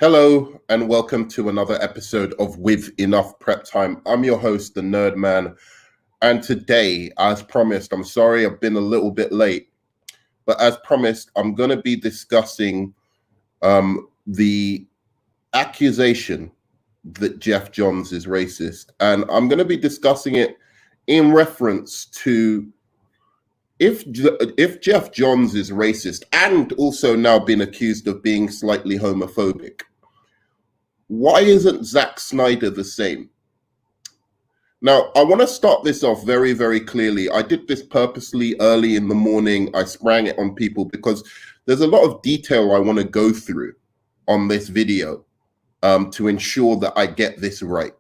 Hello and welcome to another episode of With Enough Prep Time. I'm your host, the Nerd Man, and today, as promised, I'm sorry I've been a little bit late, but as promised, I'm going to be discussing the accusation that Geoff Johns is racist, and I'm going to be discussing it in reference to if Geoff Johns is racist and also now been accused of being slightly homophobic. Why isn't Zack Snyder the same? Now, I want to start this off very, very clearly. I did this purposely early in the morning. I sprang it on people because there's a lot of detail I want to go through on this video to ensure that I get this right.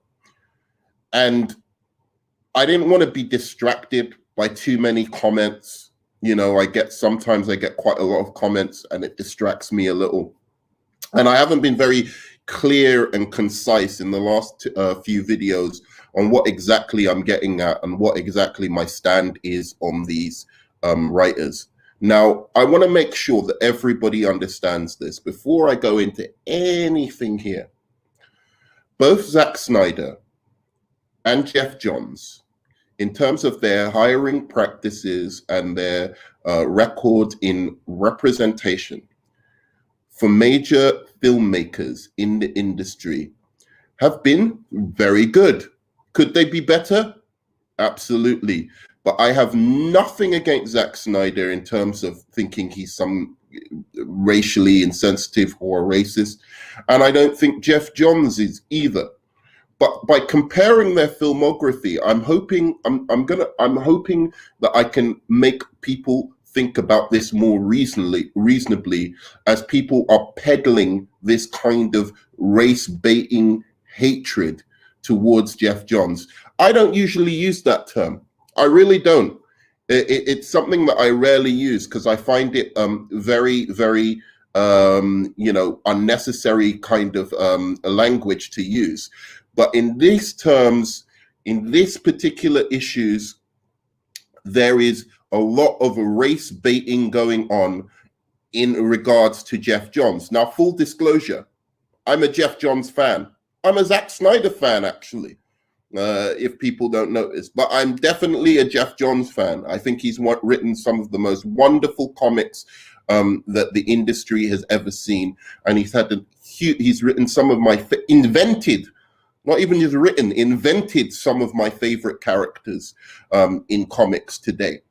And I didn't want to be distracted by too many comments. You know, sometimes I get quite a lot of comments and it distracts me a little. And I haven't been very clear and concise in the last few videos on what exactly I'm getting at and what exactly my stand is on these writers. Now, I want to make sure that everybody understands this before I go into anything here. Both Zack Snyder and Geoff Johns, in terms of their hiring practices and their record in representation for major filmmakers in the industry, have been very good. Could they be better? Absolutely. But I have nothing against Zack Snyder in terms of thinking he's some racially insensitive or racist. And I don't think Geoff Johns is either. But by comparing their filmography, I'm hoping that I can make people think about this more reasonably as people are peddling this kind of race baiting hatred towards Geoff Johns. I don't usually use that term. I really don't. It's something that I rarely use because I find it very, very unnecessary kind of language to use. But in these terms, in this particular issues, there is a lot of race baiting going on in regards to Geoff Johns. Now, full disclosure, I'm a Geoff Johns fan. I'm a Zack Snyder fan, actually, if people don't notice. But I'm definitely a Geoff Johns fan. I think he's written some of the most wonderful comics that the industry has ever seen. And he's written some of my invented some of my favorite characters in comics today.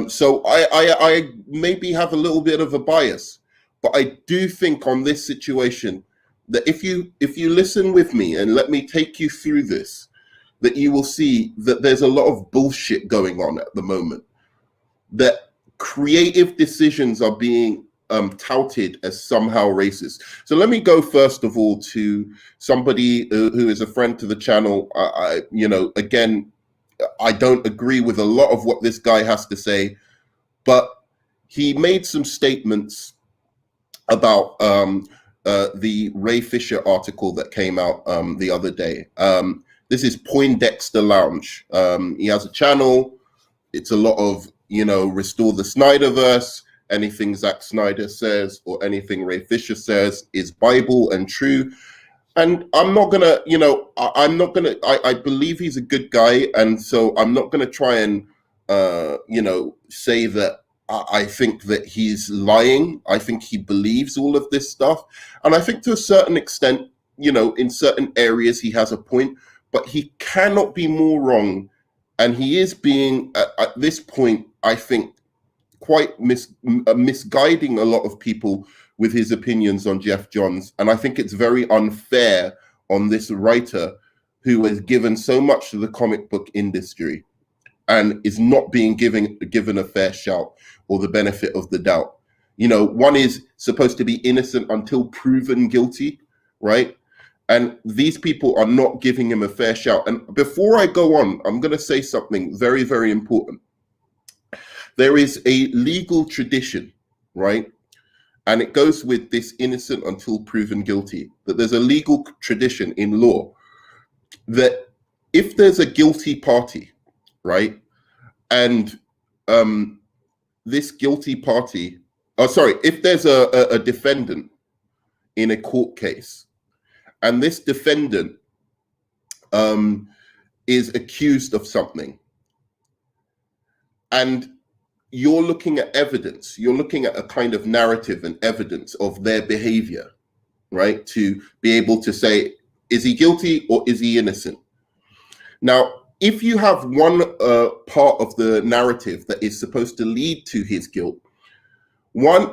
So I maybe have a little bit of a bias, but I do think on this situation that if you listen with me and let me take you through this, that you will see that there's a lot of bullshit going on at the moment, that creative decisions are being touted as somehow racist. So let me go first of all to somebody who is a friend to the channel. Again, I don't agree with a lot of what this guy has to say, but he made some statements about the Ray Fisher article that came out the other day. This is Poindexter Lounge. He has a channel. It's a lot of, restore the Snyderverse. Anything Zack Snyder says or anything Ray Fisher says is Bible and true. And I'm not gonna, I believe he's a good guy. And so I'm not gonna try and, say that I think that he's lying. I think he believes all of this stuff. And I think to a certain extent, in certain areas he has a point, but he cannot be more wrong. And he is being, at this point, I think, quite misguiding a lot of people with his opinions on Geoff Johns. And I think it's very unfair on this writer who has given so much to the comic book industry and is not being given a fair shout or the benefit of the doubt. One is supposed to be innocent until proven guilty, right? And these people are not giving him a fair shout. And before I go on, I'm going to say something very, very important. There is a legal tradition, right? And it goes with this innocent until proven guilty, that there's a legal tradition in law that if there's a guilty party, right? And this guilty party, if there's a defendant in a court case, and this defendant is accused of something, and you're looking at evidence, you're looking at a kind of narrative and evidence of their behavior, right? To be able to say, is he guilty or is he innocent? Now, if you have one part of the narrative that is supposed to lead to his guilt,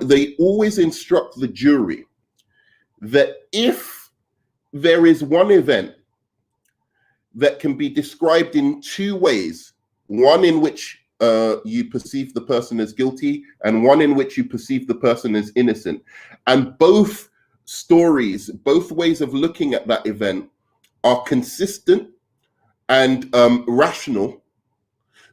they always instruct the jury that if there is one event that can be described in two ways, one in which you perceive the person as guilty and one in which you perceive the person as innocent, and both stories, both ways of looking at that event are consistent and rational,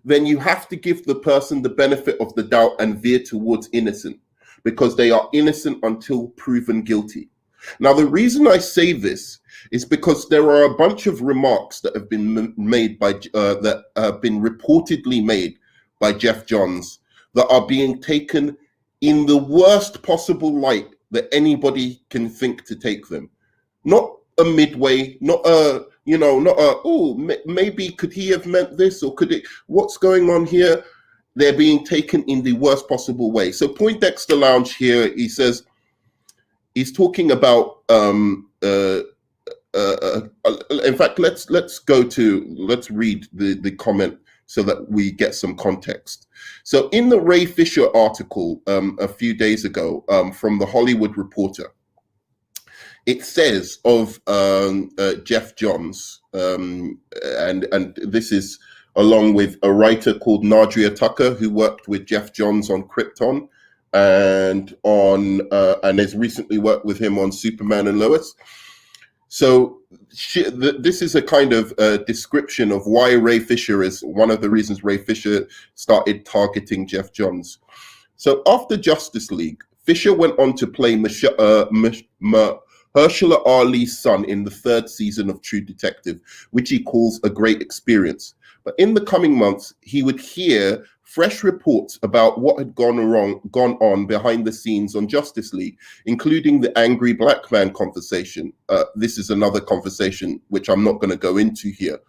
then you have to give the person the benefit of the doubt and veer towards innocent, because they are innocent until proven guilty. Now, the reason I say this is because there are a bunch of remarks that have been made by that have been reportedly made by Geoff Johns that are being taken in the worst possible light that anybody can think to take them. Not a midway, not a, maybe could he have meant this, or could it, what's going on here? They're being taken in the worst possible way. So Poindexter Lounge here, he says, he's talking about, in fact, let's read the comment so that we get some context. So in the Ray Fisher article a few days ago from the Hollywood Reporter, it says of Geoff Johns, and this is along with a writer called Nadria Tucker, who worked with Geoff Johns on Krypton and has recently worked with him on Superman and Lois. So this is a kind of description of why Ray Fisher is one of the reasons Ray Fisher started targeting Geoff Johns. So after Justice League, Fisher went on to play Mahershala Ali's son in the third season of True Detective, which he calls a great experience. But in the coming months, he would hear fresh reports about what had gone on behind the scenes on Justice League, including the angry black man conversation. This is another conversation which I'm not going to go into here,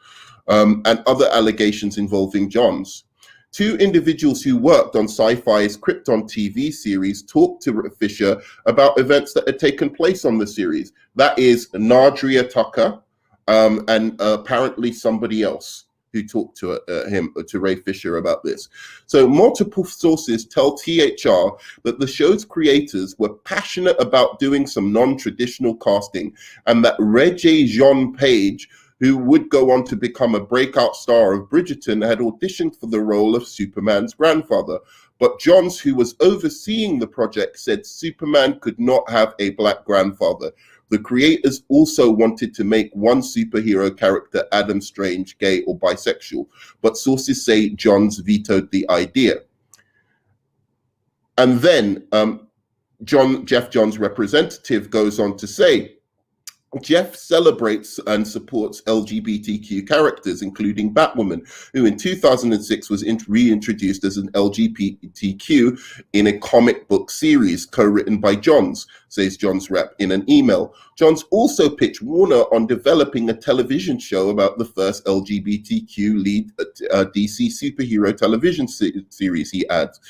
and other allegations involving Johns. Two individuals who worked on Sci-Fi's Krypton TV series talked to Fisher about events that had taken place on the series. That is Nadria Tucker and apparently somebody else who talked to to Ray Fisher about this. So multiple sources tell THR that the show's creators were passionate about doing some non-traditional casting, and that Regé-Jean Page, who would go on to become a breakout star of Bridgerton, had auditioned for the role of Superman's grandfather. But Johns, who was overseeing the project, said Superman could not have a black grandfather. The creators also wanted to make one superhero character, Adam Strange, gay or bisexual, but sources say Johns vetoed the idea. And then Geoff Johns' representative goes on to say, Geoff celebrates and supports LGBTQ characters, including Batwoman, who in 2006 was reintroduced as an LGBTQ in a comic book series co-written by Johns, says Johns' rep in an email. Johns also pitched Warner on developing a television show about the first LGBTQ lead DC superhero television series, he adds.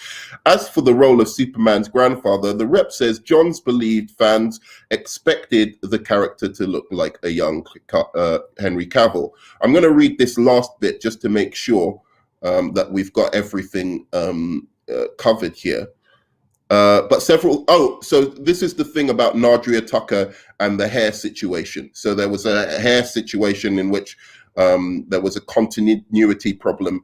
As for the role of Superman's grandfather, the rep says Johns believed fans expected the character to look like a young Henry Cavill. I'm going to read this last bit just to make sure that we've got everything covered here. So this is the thing about Nadria Tucker and the hair situation. So there was a hair situation in which there was a continuity problem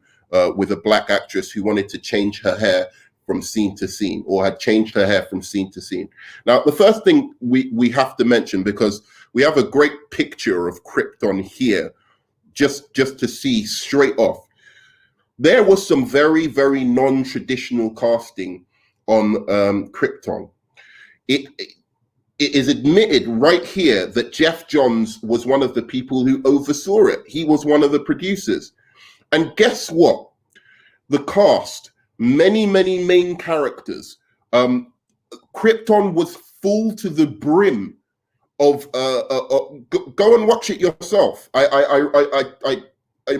with a black actress who wanted to change her hair from scene to scene, or had changed her hair from scene to scene. Now, the first thing we have to mention, because we have a great picture of Krypton here, just to see straight off, there was some very, very non-traditional casting on Krypton. It is admitted right here that Geoff Johns was one of the people who oversaw it. He was one of the producers. And guess what? The cast, many, many main characters. Krypton was full to the brim of go and watch it yourself. I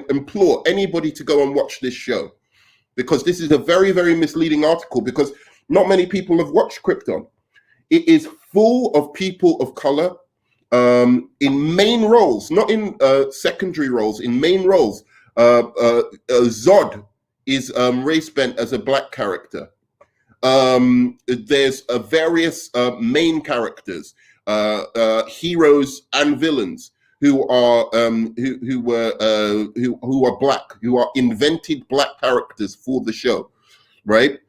implore anybody to go and watch this show, because this is a very, very misleading article, because not many people have watched Krypton. It is full of people of color in main roles, not in secondary roles, in main roles. Zod is race bent as a black character. There's various main characters, heroes and villains who are who are black, who are invented black characters for the show, right?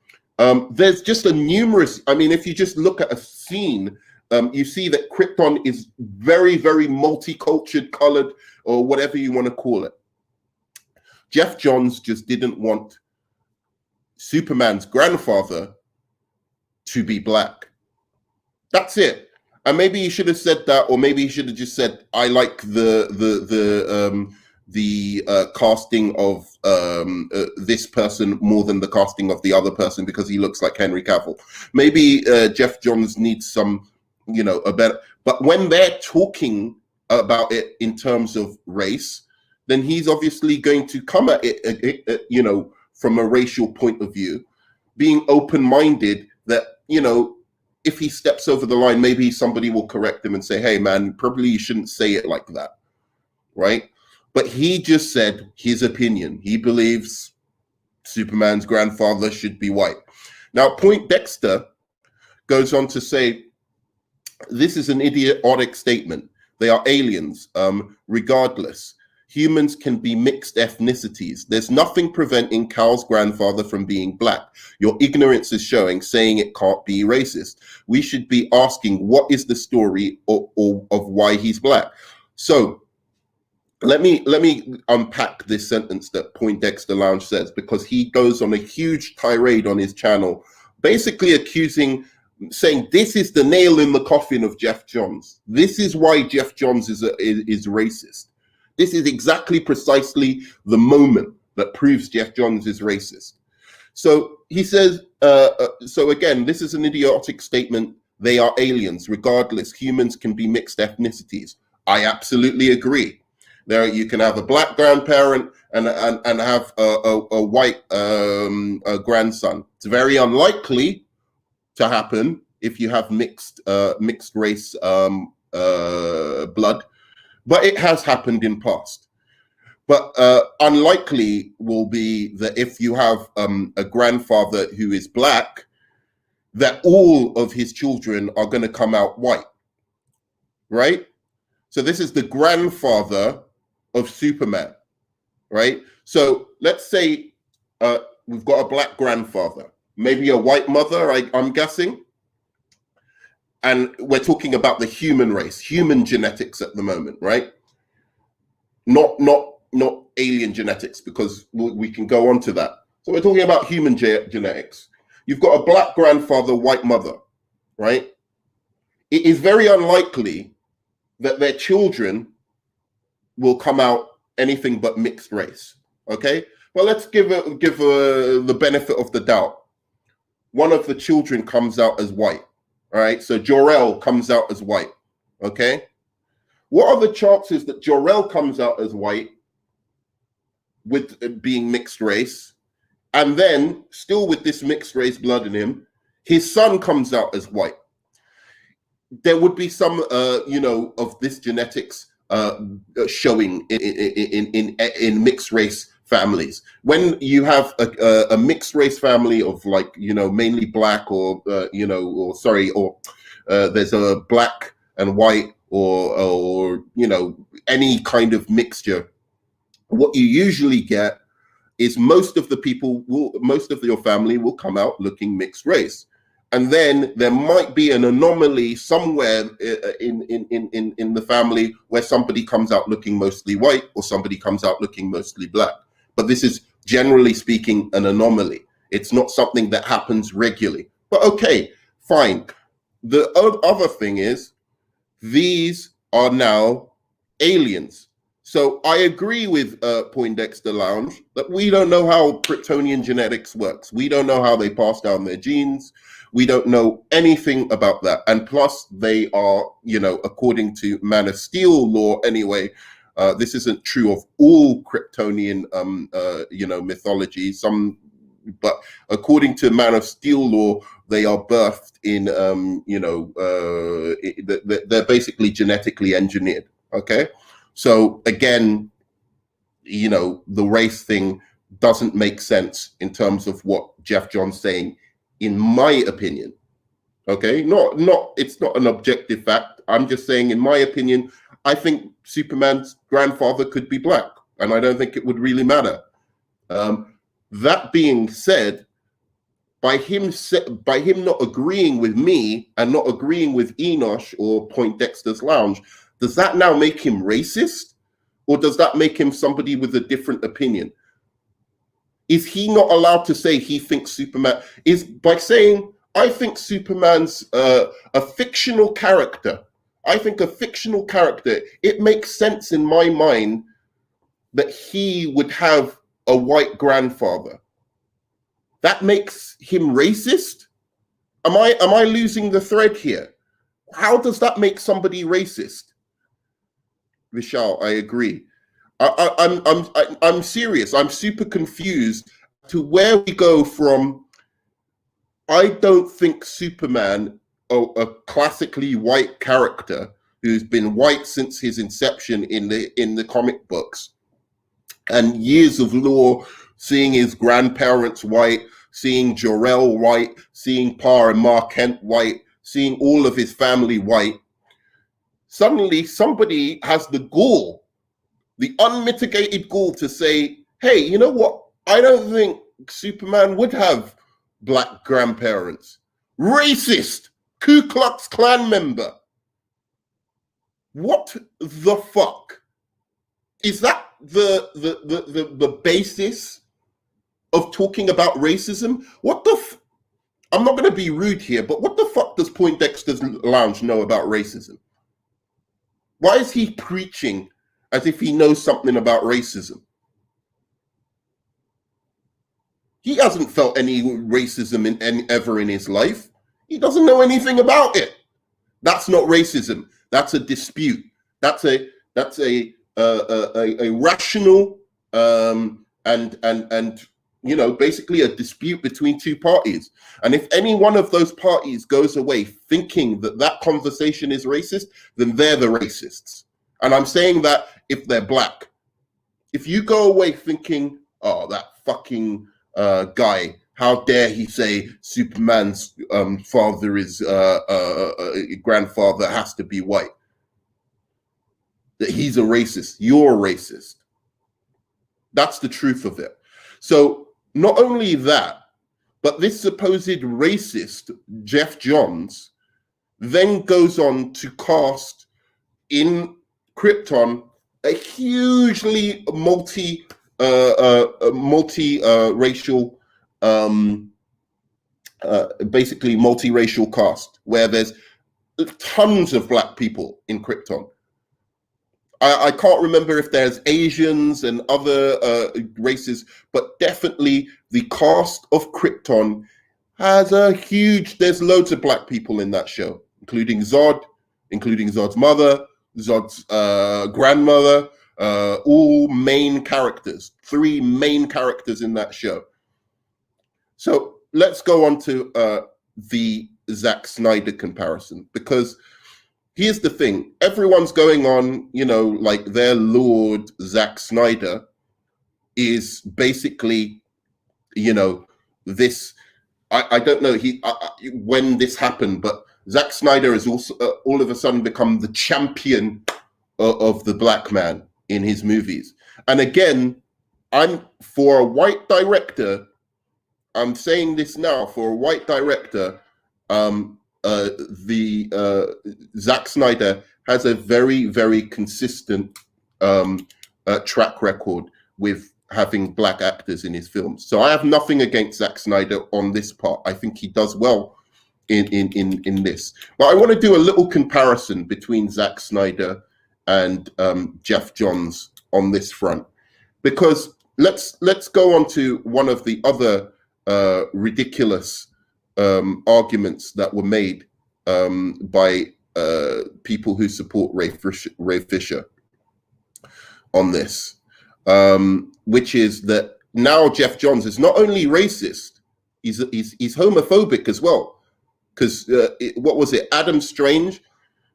There's just a numerous. I mean, if you just look at a scene, you see that Krypton is very, very multicultural, colored, or whatever you want to call it. Geoff Johns just didn't want Superman's grandfather to be black. That's it. And maybe he should have said that, or maybe he should have just said, "I like the casting of this person more than the casting of the other person because he looks like Henry Cavill." Maybe Geoff Johns needs some, a better. But when they're talking about it in terms of race, then he's obviously going to come at it, from a racial point of view, being open-minded that, if he steps over the line, maybe somebody will correct him and say, "Hey, man, probably you shouldn't say it like that," right? But he just said his opinion. He believes Superman's grandfather should be white. Now, Poindexter goes on to say, this is an idiotic statement. They are aliens, regardless. Humans can be mixed ethnicities. There's nothing preventing Cal's grandfather from being black. Your ignorance is showing, saying it can't be racist. We should be asking, what is the story of why he's black? So let me unpack this sentence that Poindexter Lounge says, because he goes on a huge tirade on his channel, basically saying this is the nail in the coffin of Geoff Johns. This is why Geoff Johns is racist. This is exactly precisely the moment that proves Geoff Johns is racist. So he says, so again, this is an idiotic statement. They are aliens. Regardless, humans can be mixed ethnicities. I absolutely agree. There, you can have a black grandparent and have a white grandson. It's very unlikely to happen if you have mixed race blood. But it has happened in past. But unlikely will be that if you have a grandfather who is black, that all of his children are going to come out white, right? So this is the grandfather of Superman, right? So let's say we've got a black grandfather, maybe a white mother, I'm guessing. And we're talking about the human race, human genetics at the moment, right? Not alien genetics, because we can go on to that. So we're talking about human genetics. You've got a black grandfather, white mother, right? It is very unlikely that their children will come out anything but mixed race, okay? Well, let's give the benefit of the doubt. One of the children comes out as white. All right, so Jor-El comes out as white, okay? What are the chances that Jor-El comes out as white with being mixed race, and then still with this mixed race blood in him, his son comes out as white? There would be some, of this genetics showing in mixed race families. When you have a mixed race family of mainly black or there's a black and white or any kind of mixture, what you usually get is most of your family will come out looking mixed race. And then there might be an anomaly somewhere in the family where somebody comes out looking mostly white or somebody comes out looking mostly black. But this is, generally speaking, an anomaly. It's not something that happens regularly. But okay, fine. The other thing is, these are now aliens. So I agree with Poindexter Lounge that we don't know how Kryptonian genetics works. We don't know how they pass down their genes. We don't know anything about that. And plus, they are, according to Man of Steel law anyway, this isn't true of all Kryptonian, mythology. But according to Man of Steel law, they are birthed in, they're basically genetically engineered. Okay. So again, the race thing doesn't make sense in terms of what Geoff Johns saying, in my opinion. Okay, it's not an objective fact. I'm just saying, in my opinion, I think Superman's grandfather could be black, and I don't think it would really matter. That being said, by him not agreeing with me and not agreeing with Enosh or Poindexter's Lounge, does that now make him racist? Or does that make him somebody with a different opinion? Is he not allowed to say he thinks Superman is, by saying, I think Superman's a fictional character. I think a fictional character, it makes sense in my mind that he would have a white grandfather. That makes him racist? Am I losing the thread here? How does that make somebody racist? Vishal, I agree. I'm serious. I'm super confused to where we go from. I don't think Superman, a classically white character who's been white since his inception in the comic books, and years of lore, seeing his grandparents white, seeing Jor-El white, seeing Pa and Ma Kent white, seeing all of his family white. Suddenly, somebody has the gall, the unmitigated gall to say, hey, you know what? I don't think Superman would have black grandparents. Racist, Ku Klux Klan member. What the fuck? Is that the basis of talking about racism? What the I'm not going to be rude here, but what the fuck does Poindexter's Lounge know about racism? Why is he preaching as if he knows something about racism? He hasn't felt any racism ever in his life. He doesn't know anything about it. That's not racism. That's a dispute. That's a rational and basically a dispute between two parties. And if any one of those parties goes away thinking that conversation is racist, then they're the racists. And I'm saying that if they're black. If you go away thinking, oh, that fucking guy, how dare he say Superman's father is grandfather has to be white, that he's a racist, you're a racist. That's the truth of it. So not only that, but this supposed racist Geoff Johns then goes on to cast in Krypton a hugely multi-racial, basically multiracial cast, where there's tons of black people in Krypton. I can't remember if there's Asians and other races, but definitely the cast of Krypton has there's loads of black people in that show, including Zod, including Zod's mother, Zod's grandmother, all main characters, 3 main characters in that show. So let's go on to the Zack Snyder comparison, because here's the thing. Everyone's going on, like their lord, Zack Snyder, is basically, this, I don't know when this happened, but Zack Snyder has also all of a sudden become the champion of the black man in his movies. And again, for a white director, I'm saying this now, for a white director, Zack Snyder has a very, very consistent track record with having black actors in his films. So I have nothing against Zack Snyder on this part. I think he does well in this. But I want to do a little comparison between Zack Snyder and Geoff Johns on this front, because let's go on to one of the other ridiculous arguments that were made by people who support Ray Fisher on this, which is that now Geoff Johns is not only racist, he's homophobic as well. Because what was it, Adam Strange?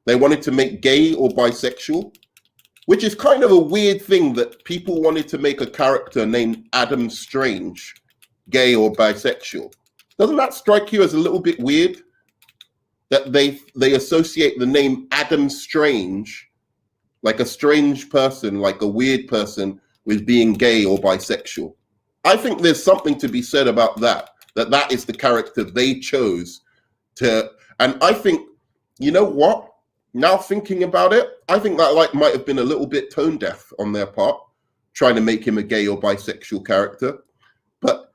They wanted to make gay or bisexual, which is kind of a weird thing that people wanted to make a character named Adam Strange gay or bisexual. Doesn't that strike you as a little bit weird? That they associate the name Adam Strange, like a strange person, like a weird person, with being gay or bisexual. I think there's something to be said about that is the character they chose to, and I think, you know what? Now thinking about it, I think that might have been a little bit tone deaf on their part, trying to make him a gay or bisexual character. But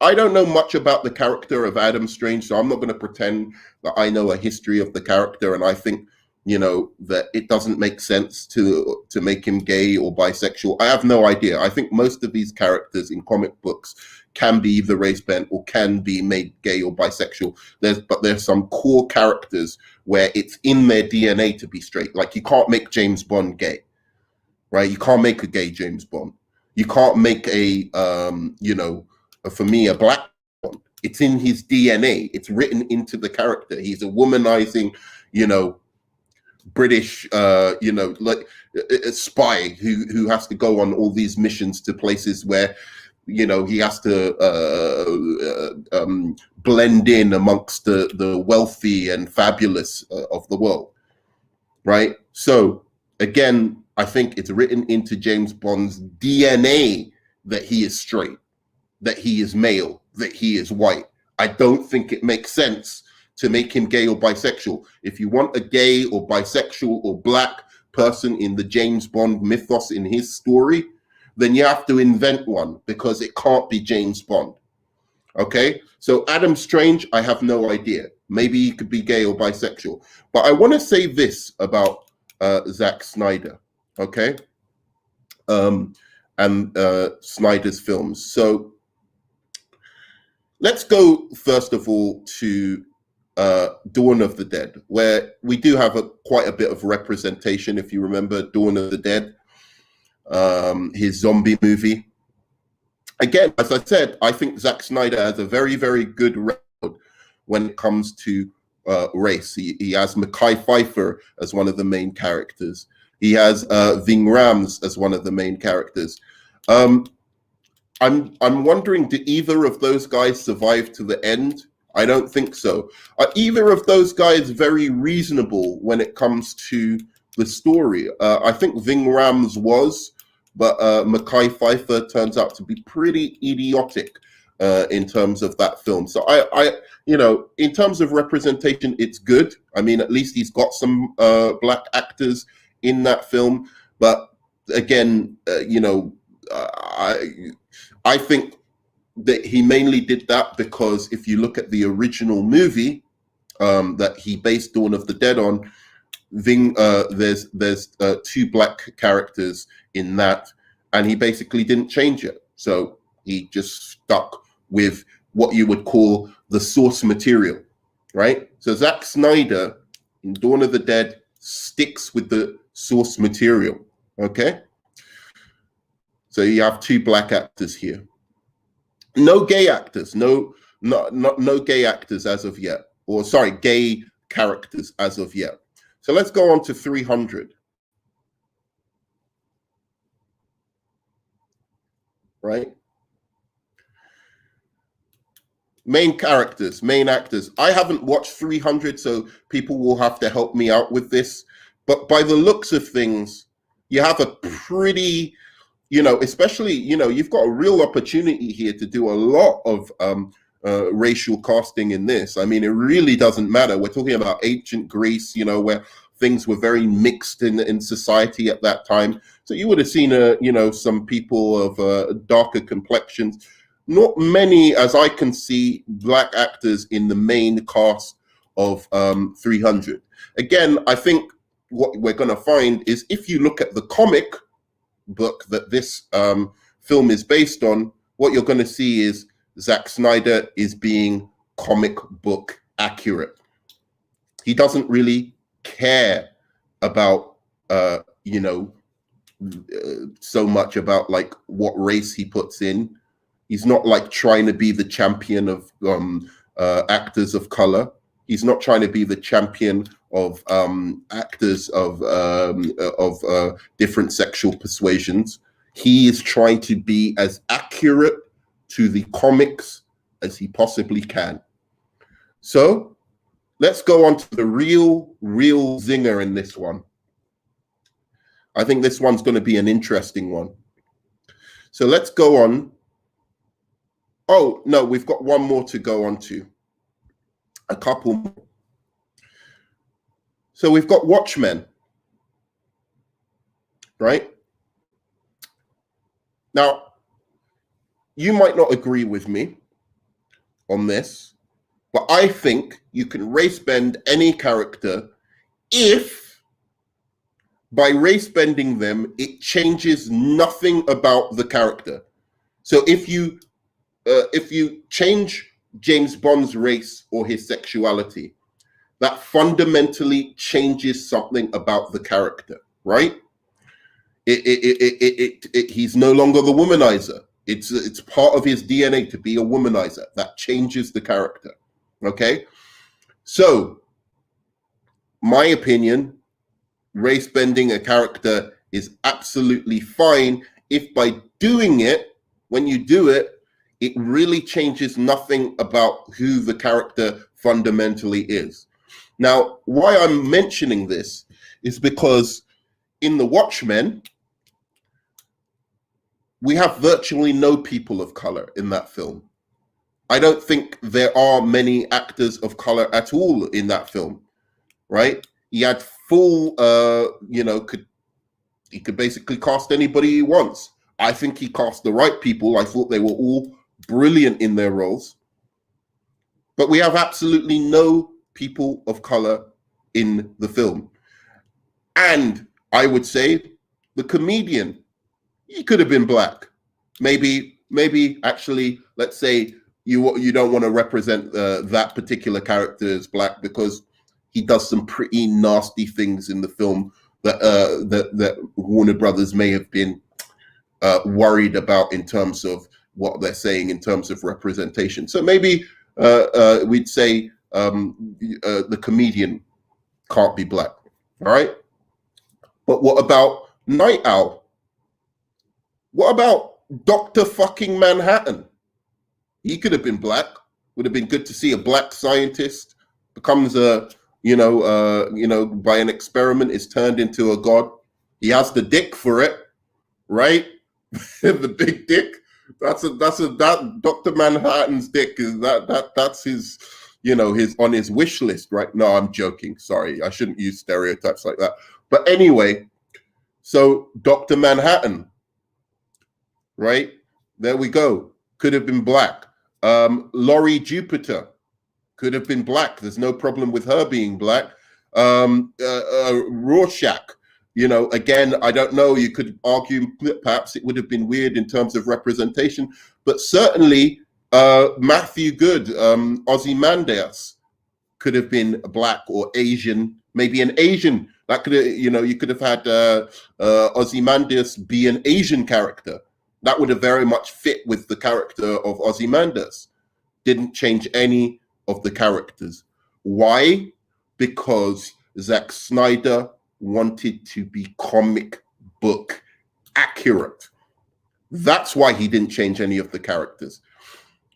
I don't know much about the character of Adam Strange, so I'm not going to pretend that I know a history of the character, and I think, that it doesn't make sense to make him gay or bisexual. I have no idea. I think most of these characters in comic books can be either race bent or can be made gay or bisexual. But there's some core characters where it's in their DNA to be straight. Like, you can't make James Bond gay, right? You can't make a gay James Bond. You can't make for me, a black Bond. It's in his DNA. It's written into the character. He's a womanizing, British, like a spy who has to go on all these missions to places where, he has to blend in amongst the wealthy and fabulous of the world, right? So again, I think it's written into James Bond's DNA that he is straight, that he is male, that he is white. I don't think it makes sense to make him gay or bisexual. If you want a gay or bisexual or black person in the James Bond mythos in his story, then you have to invent one, because it can't be James Bond. Okay? So Adam Strange, I have no idea. Maybe he could be gay or bisexual. But I want to say this about Zack Snyder, okay? And Snyder's films. So let's go, first of all, to Dawn of the Dead, where we do have quite a bit of representation. If you remember Dawn of the Dead, his zombie movie. Again, as I said, I think Zack Snyder has a very, very good record when it comes to race. He has Mekhi Phifer as one of the main characters. He has Ving Rhames as one of the main characters. I'm wondering, did either of those guys survive to the end? I don't think so. Are either of those guys very reasonable when it comes to the story? I think Ving Rhames was, but Mekhi Phifer turns out to be pretty idiotic in terms of that film. So I in terms of representation, it's good. I mean, at least he's got some black actors in that film. But again, I think that he mainly did that because if you look at the original movie that he based Dawn of the Dead on, there's two black characters in that, and he basically didn't change it. So he just stuck with what you would call the source material, right? So Zack Snyder in Dawn of the Dead sticks with the source material, okay? So you have two black actors here. No gay actors, no gay actors as of yet, or sorry, gay characters as of yet. So let's go on to 300. Right? Main characters, main actors. I haven't watched 300, so people will have to help me out with this. But by the looks of things, you have a pretty, especially, you've got a real opportunity here to do a lot of racial casting in this. I mean, it really doesn't matter. We're talking about ancient Greece, where things were very mixed in society at that time. So you would have seen, some people of darker complexions. Not many, as I can see, black actors in the main cast of 300. Again, I think what we're going to find is if you look at the comic, book that this film is based on, what you're going to see is Zack Snyder is being comic book accurate. He doesn't really care about, so much about like what race he puts in. He's not like trying to be the champion of actors of color. He's not trying to be the champion of actors of different sexual persuasions. He is trying to be as accurate to the comics as he possibly can. So let's go on to the real zinger in this one. I think this one's going to be an interesting one. So let's go on. Oh, no, we've got one more to go on to. A couple more. So we've got Watchmen, right? Now, you might not agree with me on this, but I think you can race bend any character if by race bending them, it changes nothing about the character. So if you change James Bond's race or his sexuality, that fundamentally changes something about the character, right? He's no longer the womanizer. It's part of his DNA to be a womanizer. That changes the character. Okay, so my opinion, race bending a character is absolutely fine if by doing it, when you do it, it really changes nothing about who the character fundamentally is. Now, why I'm mentioning this is because in The Watchmen, we have virtually no people of color in that film. I don't think there are many actors of color at all in that film, right? He had full, he could basically cast anybody he wants. I think he cast the right people. I thought they were all brilliant in their roles. But we have absolutely no people of color in the film. And I would say the comedian, he could have been black. Maybe actually, let's say you don't want to represent that particular character as black because he does some pretty nasty things in the film that Warner Brothers may have been worried about in terms of what they're saying in terms of representation. So maybe we'd say the comedian can't be black, all right? But what about Night Owl? What about Dr. fucking Manhattan? He could have been black. Would have been good to see a black scientist becomes by an experiment is turned into a god. He has the dick for it, right? The big dick. That Dr. Manhattan's dick is that's his, his on his wish list, right? No, I'm joking. Sorry, I shouldn't use stereotypes like that. But anyway, so Dr. Manhattan, right? There we go. Could have been black. Laurie Jupiter could have been black. There's no problem with her being black. Rorschach, again, I don't know. You could argue perhaps it would have been weird in terms of representation, but certainly Matthew Good, Ozymandias could have been black or Asian, maybe an Asian. That could have, you could have had Ozymandias be an Asian character. That would have very much fit with the character of Ozymandias. Didn't change any of the characters. Why? Because Zack Snyder wanted to be comic book accurate. That's why he didn't change any of the characters,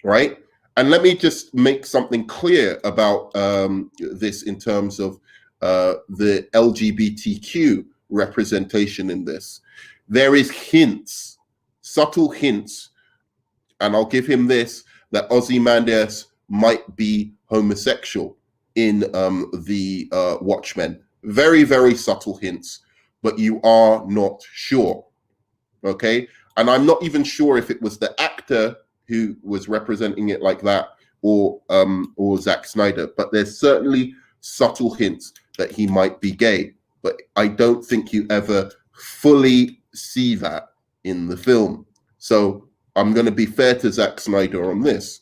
right? And let me just make something clear about this in terms of the LGBTQ representation in this. There is hints, subtle hints, and I'll give him this, that Ozymandias might be homosexual in the Watchmen. Very, very subtle hints, but you are not sure, okay? And I'm not even sure if it was the actor who was representing it like that or Zack Snyder, but there's certainly subtle hints that he might be gay, but I don't think you ever fully see that in the film. So I'm going to be fair to Zack Snyder on this,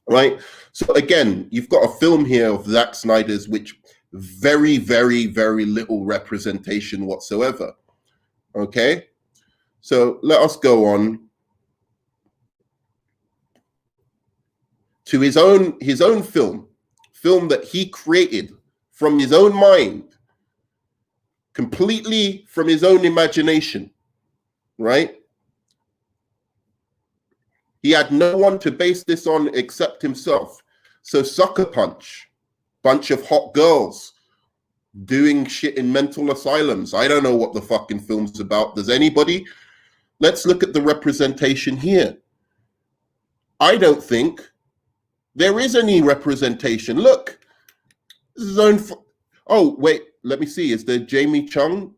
right? So again, you've got a film here of Zack Snyder's which very, very, very little representation whatsoever. Okay, so let us go on to his own film that he created from his own mind, completely from his own imagination, right? He had no one to base this on except himself. So Sucker Punch, bunch of hot girls doing shit in mental asylums. I don't know what the fucking film's about. Does anybody? Let's look at the representation here. I don't think there is any representation. Look, this is own. Oh wait, let me see. Is there Jamie Chung?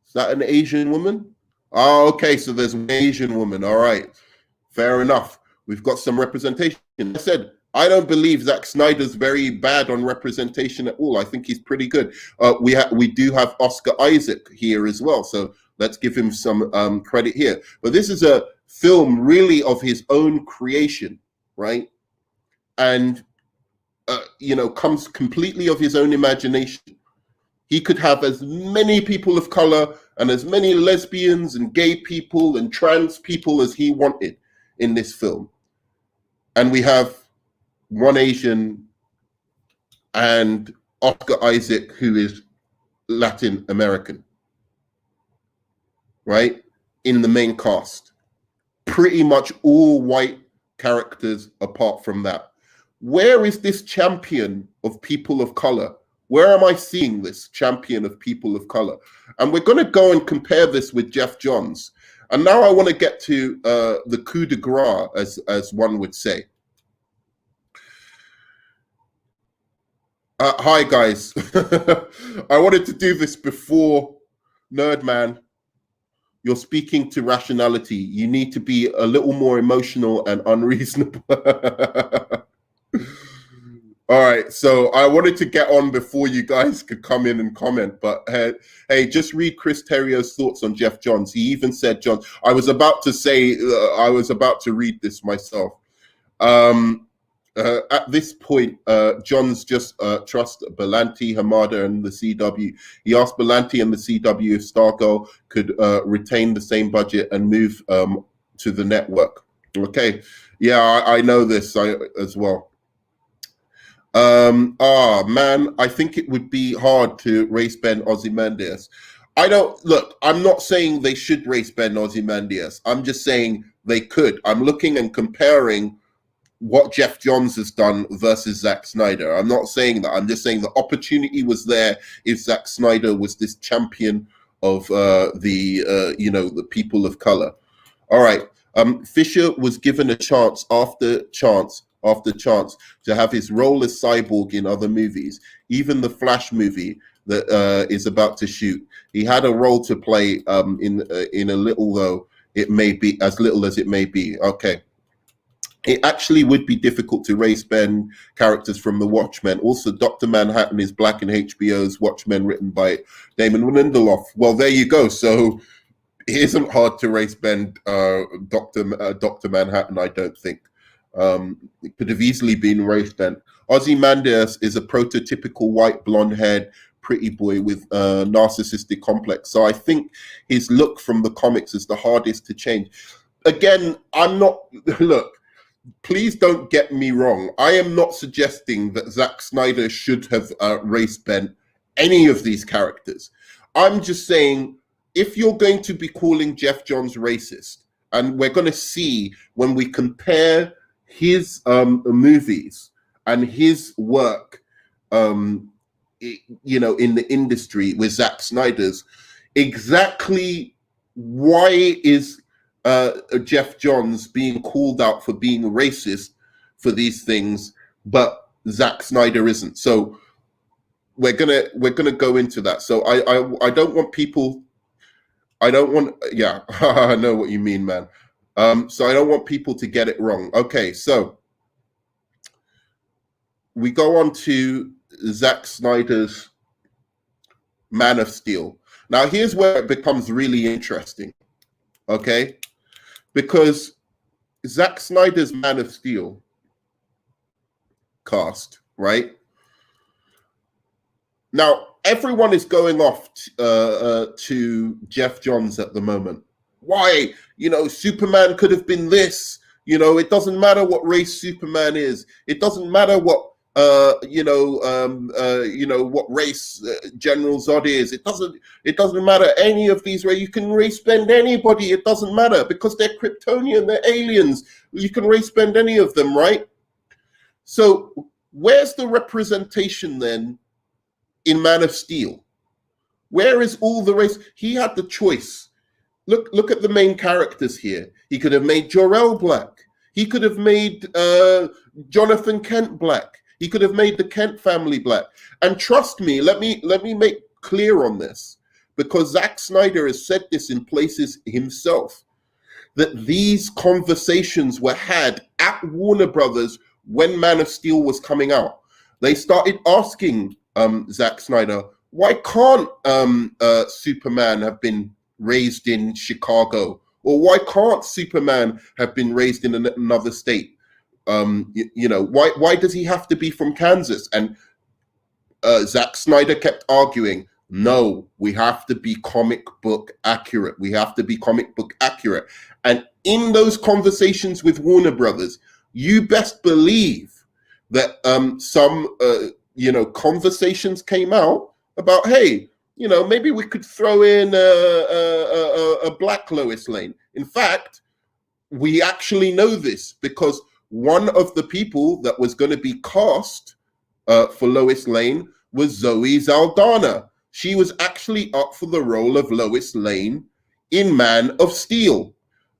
Is that an Asian woman? Oh, okay. So there's an Asian woman. All right, fair enough. We've got some representation. I said I don't believe Zack Snyder's very bad on representation at all. I think he's pretty good. We do have Oscar Isaac here as well, so let's give him some credit here. But this is a film really of his own creation, right? And comes completely of his own imagination. He could have as many people of color and as many lesbians and gay people and trans people as he wanted in this film. And we have one Asian and Oscar Isaac, who is Latin American, right? In the main cast. Pretty much all white characters apart from that. Where is this champion of people of color? Where am I seeing this champion of people of color? And we're going to go and compare this with Geoff Johns. And now I want to get to the coup de grace, as one would say. Hi, guys. I wanted to do this before Nerdman. You're speaking to rationality. You need to be a little more emotional and unreasonable. All right, so I wanted to get on before you guys could come in and comment, but hey, just read Chris Terrio's thoughts on Geoff Johns. He even said, John, I was about to read this myself. At this point, Johns just trusts Berlanti, Hamada, and the CW. He asked Berlanti and the CW if Stargirl could retain the same budget and move to the network. Okay, yeah, I know this as well. Man, I think it would be hard to race Ben Ozymandias. I'm not saying they should race Ben Ozymandias. I'm just saying they could. I'm looking and comparing what Geoff Johns has done versus Zack Snyder. I'm not saying that. I'm just saying the opportunity was there if Zack Snyder was this champion of the people of color. All right. Fisher was given a chance after chance to have his role as Cyborg in other movies, even the Flash movie that is about to shoot. He had a role to play in a little, though it may be as little as it may be. Okay. It actually would be difficult to race Ben characters from the Watchmen. Also, Dr. Manhattan is black in HBO's Watchmen, written by Damon Lindelof. Well, there you go. So it isn't hard to race Ben Dr. Manhattan, I don't think. It could have easily been raced then. Ozymandias is a prototypical white, blonde-haired, pretty boy with a narcissistic complex. So I think his look from the comics is the hardest to change. Again, look, please don't get me wrong. I am not suggesting that Zack Snyder should have race bent any of these characters. I'm just saying, if you're going to be calling Geoff Johns racist, and we're going to see when we compare his movies and his work, in the industry with Zack Snyder's, exactly why is Geoff Johns being called out for being racist for these things, but Zack Snyder isn't. So we're gonna go into that. So I don't want people. I know what you mean, man. So I don't want people to get it wrong. Okay, so we go on to Zack Snyder's Man of Steel. Now, here's where it becomes really interesting, okay? Because Zack Snyder's Man of Steel cast, right? Now, everyone is going off to Geoff Johns at the moment. Why? Superman could have been this. It doesn't matter what race Superman is. It doesn't matter what what race General Zod is. It doesn't matter any of these races. You can race bend anybody. It doesn't matter because they're Kryptonian, they're aliens. You can race bend any of them, right? So where's the representation then in Man of Steel? Where is all the race? He had the choice. Look at the main characters here. He could have made Jor-El black. He could have made Jonathan Kent black. He could have made the Kent family black. And trust me, let me make clear on this, because Zack Snyder has said this in places himself, that these conversations were had at Warner Brothers when Man of Steel was coming out. They started asking Zack Snyder, why can't Superman have been raised in Chicago? Or why can't Superman have been raised in another state? Why does he have to be from Kansas? And Zack Snyder kept arguing, no, we have to be comic book accurate. We have to be comic book accurate. And in those conversations with Warner Brothers, you best believe that some conversations came out about, hey, maybe we could throw in a black Lois Lane. In fact, we actually know this because one of the people that was going to be cast for Lois Lane was Zoe Saldana. She was actually up for the role of Lois Lane in Man of Steel.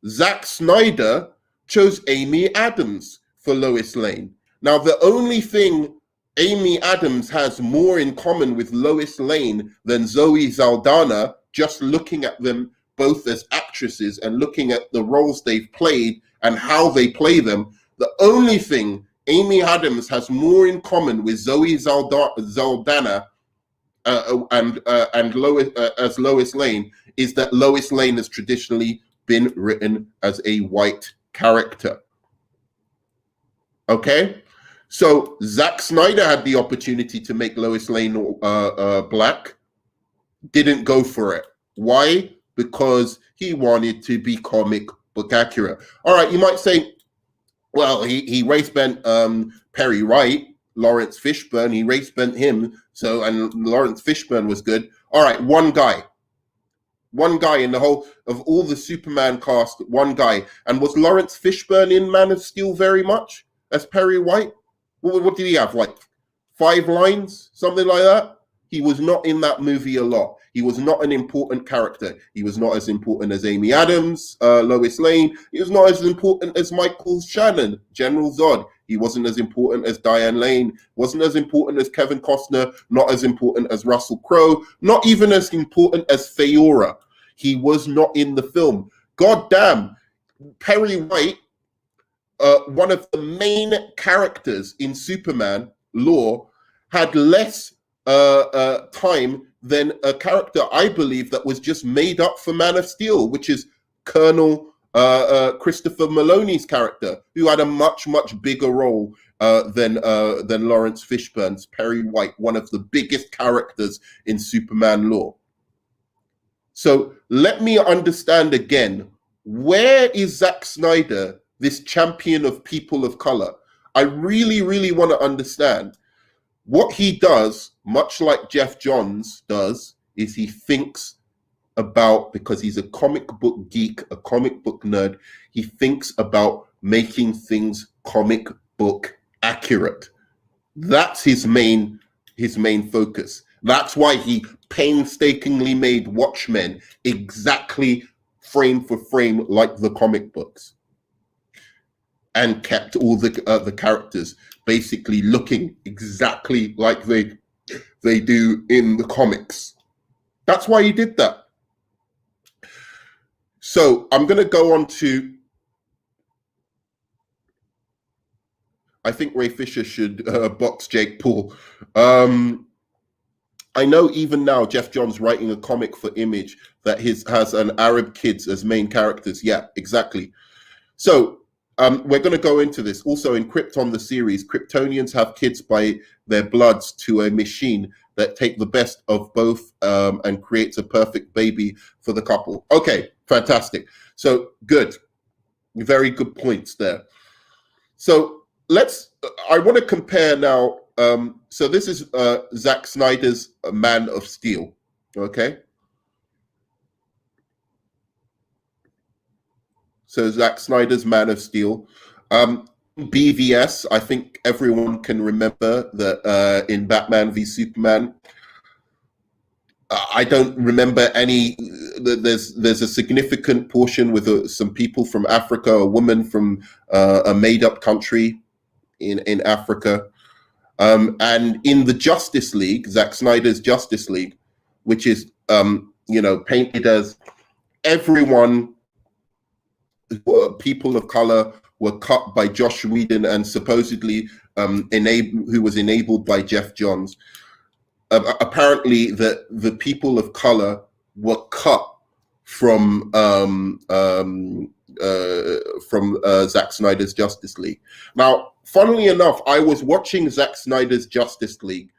Zack Snyder chose Amy Adams for Lois Lane. Now, the only thing Amy Adams has more in common with Lois Lane than Zoe Saldana, just looking at them both as actresses and looking at the roles they've played and how they play them, the only thing Amy Adams has more in common with Zoe Saldana and Lois as Lois Lane is that Lois Lane has traditionally been written as a white character. Okay? So Zack Snyder had the opportunity to make Lois Lane black, didn't go for it. Why? Because he wanted to be comic book accurate. All right, you might say, well, he race bent Perry Wright, Lawrence Fishburne. He race bent him, and Lawrence Fishburne was good. All right, one guy in the whole of all the Superman cast, one guy. And was Lawrence Fishburne in Man of Steel very much as Perry White? What did he have? Like 5 lines, something like that? He was not in that movie a lot. He was not an important character. He was not as important as Amy Adams, Lois Lane. He was not as important as Michael Shannon, General Zod. He wasn't as important as Diane Lane. Wasn't as important as Kevin Costner. Not as important as Russell Crowe. Not even as important as Feora. He was not in the film. God damn, Perry White, one of the main characters in Superman lore, had less time than a character, I believe, that was just made up for Man of Steel, which is Colonel Christopher Maloney's character, who had a much, much bigger role than Lawrence Fishburne's Perry White, one of the biggest characters in Superman lore. So let me understand again, where is Zack Snyder, this champion of people of color? I really, really want to understand. What he does, much like Geoff Johns does, is he thinks about, because he's a comic book geek, a comic book nerd, he thinks about making things comic book accurate. That's his main focus. That's why he painstakingly made Watchmen exactly frame for frame like the comic books, and kept all the characters basically looking exactly like they do in the comics. That's why he did that. So I'm going to go on to I think Ray Fisher should box Jake Paul. I know even now Geoff Johns writing a comic for Image that has an Arab kids as main characters. Yeah, exactly. So we're going to go into this. Also in Krypton, the series, Kryptonians have kids by their bloods to a machine that take the best of both and creates a perfect baby for the couple. Okay, fantastic. So good. Very good points there. So I want to compare now. So this is Zack Snyder's Man of Steel. Okay. So Zack Snyder's Man of Steel. BVS, I think everyone can remember that in Batman v Superman. I don't remember any. There's a significant portion with some people from Africa, a woman from a made-up country in Africa, and in the Justice League, Zack Snyder's Justice League, which is painted as everyone. People of color were cut by Josh Whedon and supposedly who was enabled by Geoff Johns. Apparently, the people of color were cut from Zack Snyder's Justice League. Now, funnily enough, I was watching Zack Snyder's Justice League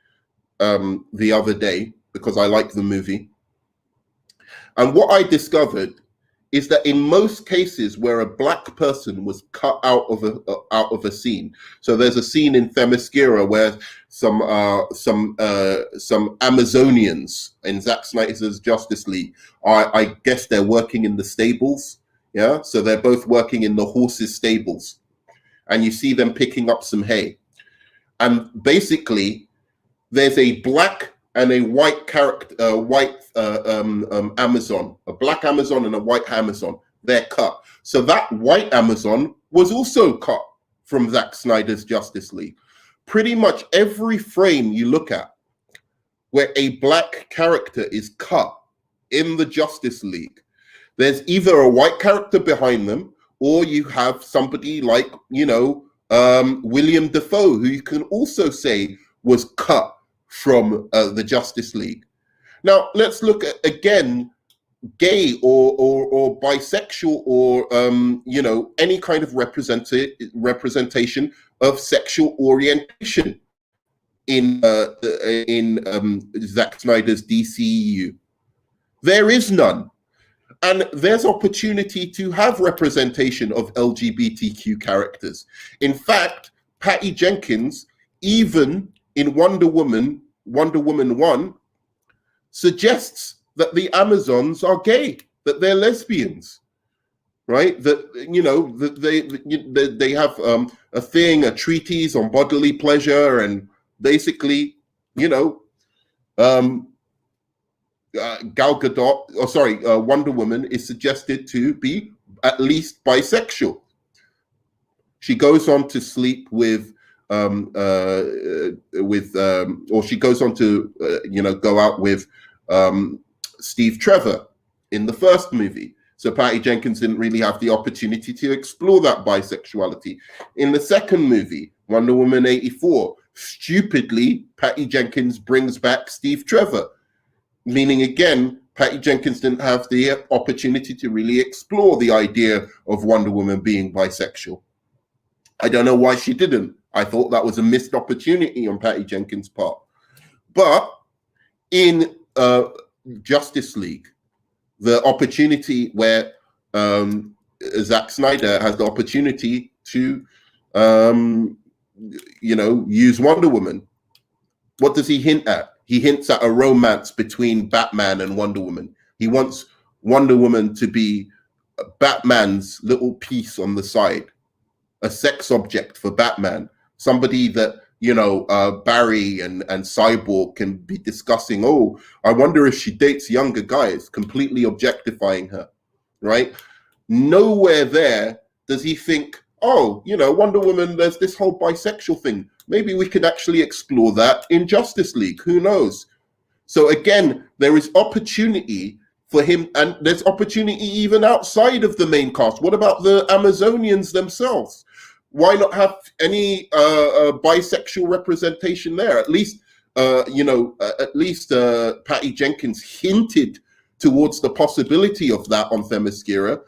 the other day because I like the movie, and what I discovered is that in most cases where a black person was cut out of a scene, so there's a scene in Themyscira where some Amazonians in Zack Snyder's Justice League I guess they're working in the stables, yeah. So they're both working in the horses' stables, and you see them picking up some hay, and basically there's a black and a white character, Amazon, a black Amazon and a white Amazon. They're cut. So that white Amazon was also cut from Zack Snyder's Justice League. Pretty much every frame you look at where a black character is cut in the Justice League, there's either a white character behind them, or you have somebody like, William Dafoe, who you can also say was cut from the Justice League. Now let's look at again gay or bisexual or any kind of representation of sexual orientation in Zack Snyder's DCEU. There is none, and there's opportunity to have representation of LGBTQ characters. In fact, Patty Jenkins, even in Wonder Woman 1, suggests that the Amazons are gay, that they're lesbians, right? That that they have a treatise on bodily pleasure, and basically, Gal Gadot, Wonder Woman is suggested to be at least bisexual. She goes on to sleep with she goes on to go out with Steve Trevor in the first movie. So Patty Jenkins didn't really have the opportunity to explore that bisexuality. In the second movie, Wonder Woman 84, stupidly, Patty Jenkins brings back Steve Trevor, meaning again, Patty Jenkins didn't have the opportunity to really explore the idea of Wonder Woman being bisexual. I don't know why she didn't. I thought that was a missed opportunity on Patty Jenkins' part. But in Justice League, the opportunity where Zack Snyder has the opportunity to, use Wonder Woman, what does he hint at? He hints at a romance between Batman and Wonder Woman. He wants Wonder Woman to be Batman's little piece on the side, a sex object for Batman. Somebody that, Barry and Cyborg can be discussing, oh, I wonder if she dates younger guys, completely objectifying her, right? Nowhere there does he think, oh, Wonder Woman, there's this whole bisexual thing. Maybe we could actually explore that in Justice League. Who knows? So again, there is opportunity for him, and there's opportunity even outside of the main cast. What about the Amazonians themselves? Why not have any bisexual representation there? At least, Patty Jenkins hinted towards the possibility of that on Themyscira.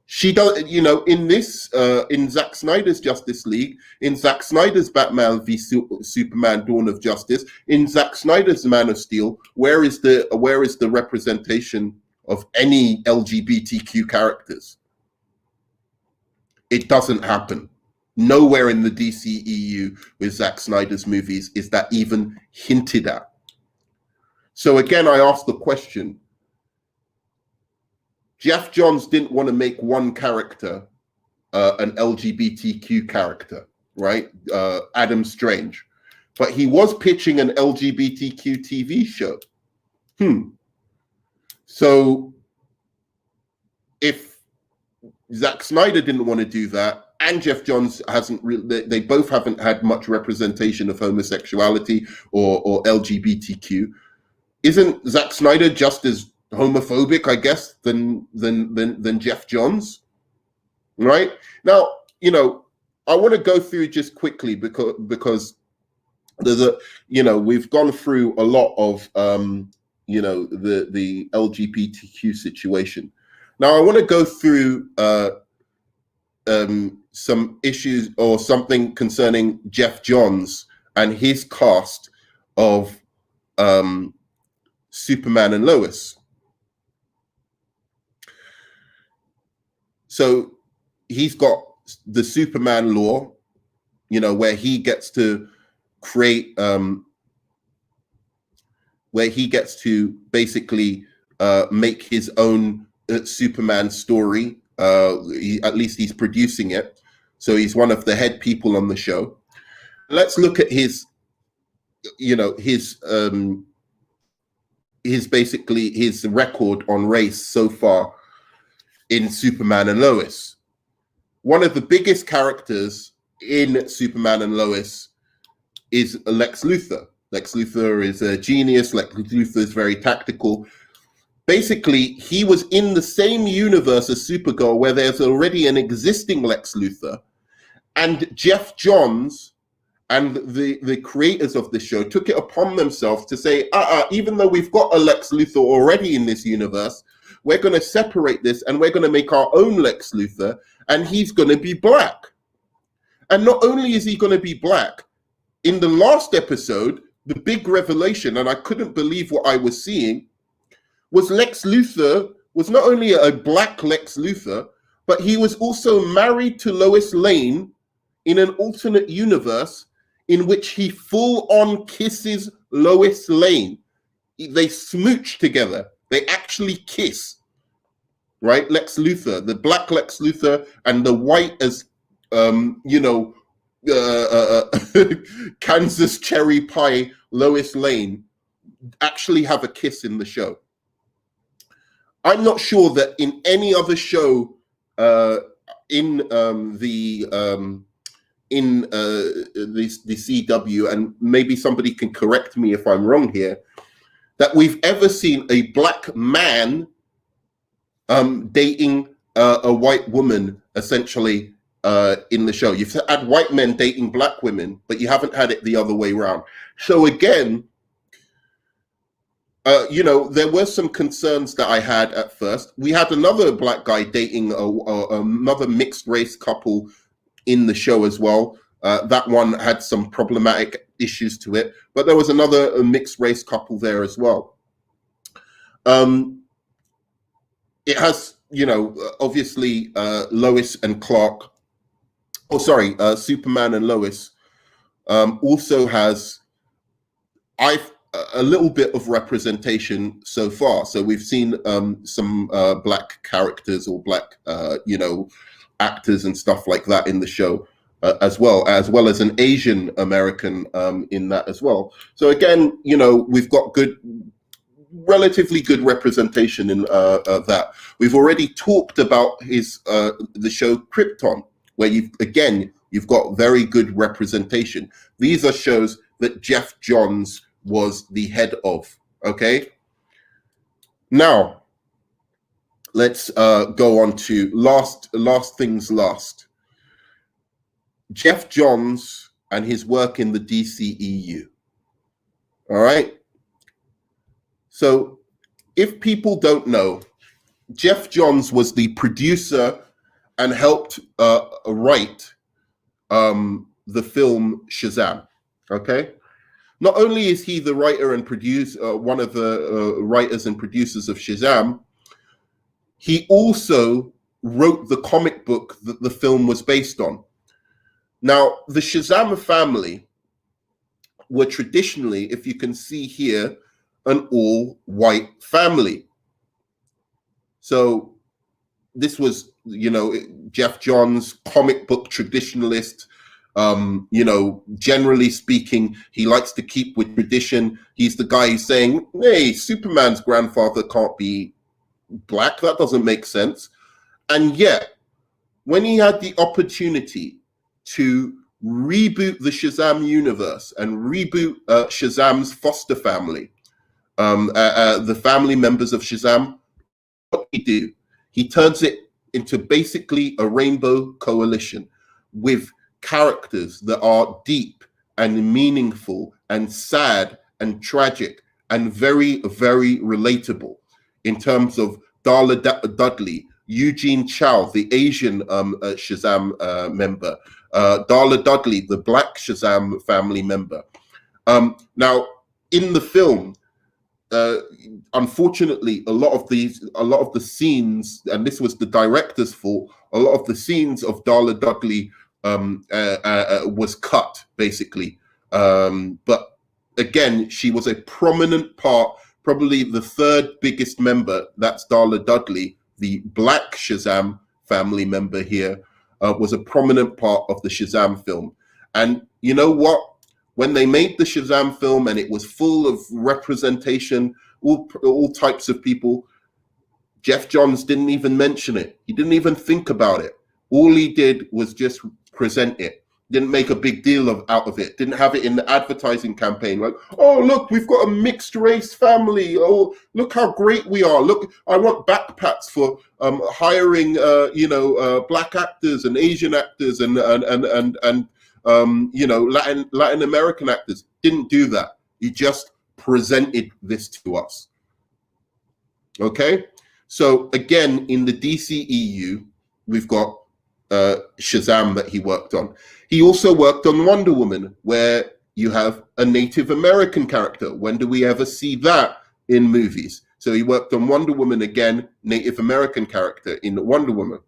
She does, in this, in Zack Snyder's Justice League, in Zack Snyder's Batman v Superman: Dawn of Justice, in Zack Snyder's Man of Steel, where is the representation of any LGBTQ characters? It doesn't happen. Nowhere in the DCEU with Zack Snyder's movies is that even hinted at. So again, I ask the question, Geoff Johns didn't want to make one character an LGBTQ character, right? Adam Strange. But he was pitching an LGBTQ TV show. So if Zack Snyder didn't want to do that, and Geoff Johns they both haven't had much representation of homosexuality or LGBTQ, isn't Zack Snyder just as homophobic, I guess, than Geoff Johns, right? Now, I want to go through just quickly because there's we've gone through a lot of the LGBTQ situation. Now, I want to go through some issues or something concerning Geoff Johns and his cast of Superman and Lois. So he's got the Superman law, where he gets to create, where he gets to basically make his own Superman story. At least he's producing it. So he's one of the head people on the show. Let's look at his record on race so far in Superman and Lois. One of the biggest characters in Superman and Lois is Lex Luthor. Lex Luthor is a genius. Lex Luthor is very tactical. Basically, he was in the same universe as Supergirl, where there's already an existing Lex Luthor. And Geoff Johns and the creators of the show took it upon themselves to say, even though we've got a Lex Luthor already in this universe, we're going to separate this and we're going to make our own Lex Luthor, and he's going to be black. And not only is he going to be black, in the last episode, the big revelation, and I couldn't believe what I was seeing, was Lex Luthor was not only a black Lex Luthor, but he was also married to Lois Lane in an alternate universe in which he full-on kisses Lois Lane. They smooch together. They actually kiss, right? Lex Luthor, the black Lex Luthor and the white as, Kansas cherry pie Lois Lane actually have a kiss in the show. I'm not sure that in any other show in the CW, and maybe somebody can correct me if I'm wrong here, that we've ever seen a black man dating a white woman, essentially, in the show. You've had white men dating black women, but you haven't had it the other way around. So again, there were some concerns that I had at first. We had another black guy dating another mixed race couple in the show as well. That one had some problematic issues to it, but there was another mixed race couple there as well. It has, obviously Lois and Clark. Oh, sorry, Superman and Lois also has a little bit of representation so far. So we've seen some black characters or black, actors and stuff like that in the show as well as an Asian American in that as well. So again, we've got relatively good representation in that. We've already talked about the show Krypton, where you've got very good representation. These are shows that Geoff Johns was the head of. Okay. Now, let's go on to last things last. Geoff Johns and his work in the DCEU. All right. So if people don't know, Geoff Johns was the producer and helped write the film Shazam. Okay. Not only is he the writer and producer, one of the writers and producers of Shazam, he also wrote the comic book that the film was based on. Now, the Shazam family were traditionally, if you can see here, an all-white family. So this was, Geoff Johns, comic book traditionalist. Generally speaking, he likes to keep with tradition. He's the guy who's saying, hey, Superman's grandfather can't be black. That doesn't make sense. And yet, when he had the opportunity to reboot the Shazam universe and reboot Shazam's foster family, the family members of Shazam, what he do? He turns it into basically a rainbow coalition with characters that are deep and meaningful and sad and tragic and very, very relatable in terms of Darla Dudley, Eugene Chow, the Asian Shazam member, Darla Dudley, the Black Shazam family member. Now, in the film, unfortunately, a lot of the scenes, and this was the director's fault, a lot of the scenes of Darla Dudley was cut, basically. But again, she was a prominent part, probably the third biggest member. That's Darla Dudley, the Black Shazam family member here, was a prominent part of the Shazam film. And you know what? When they made the Shazam film and it was full of representation, all types of people, Geoff Johns didn't even mention it. He didn't even think about it. All he did was just present it. Didn't make a big deal out of it. Didn't have it in the advertising campaign. Like, oh, look, we've got a mixed race family. Oh, look how great we are. Look, I want backpats for hiring, black actors and Asian actors and Latin American actors. Didn't do that. He just presented this to us. Okay, so again, in the DCEU, we've got Shazam that he worked on. He also worked on Wonder Woman, where you have a Native American character. When do we ever see that in movies? So he worked on Wonder Woman again, Native American character in Wonder Woman.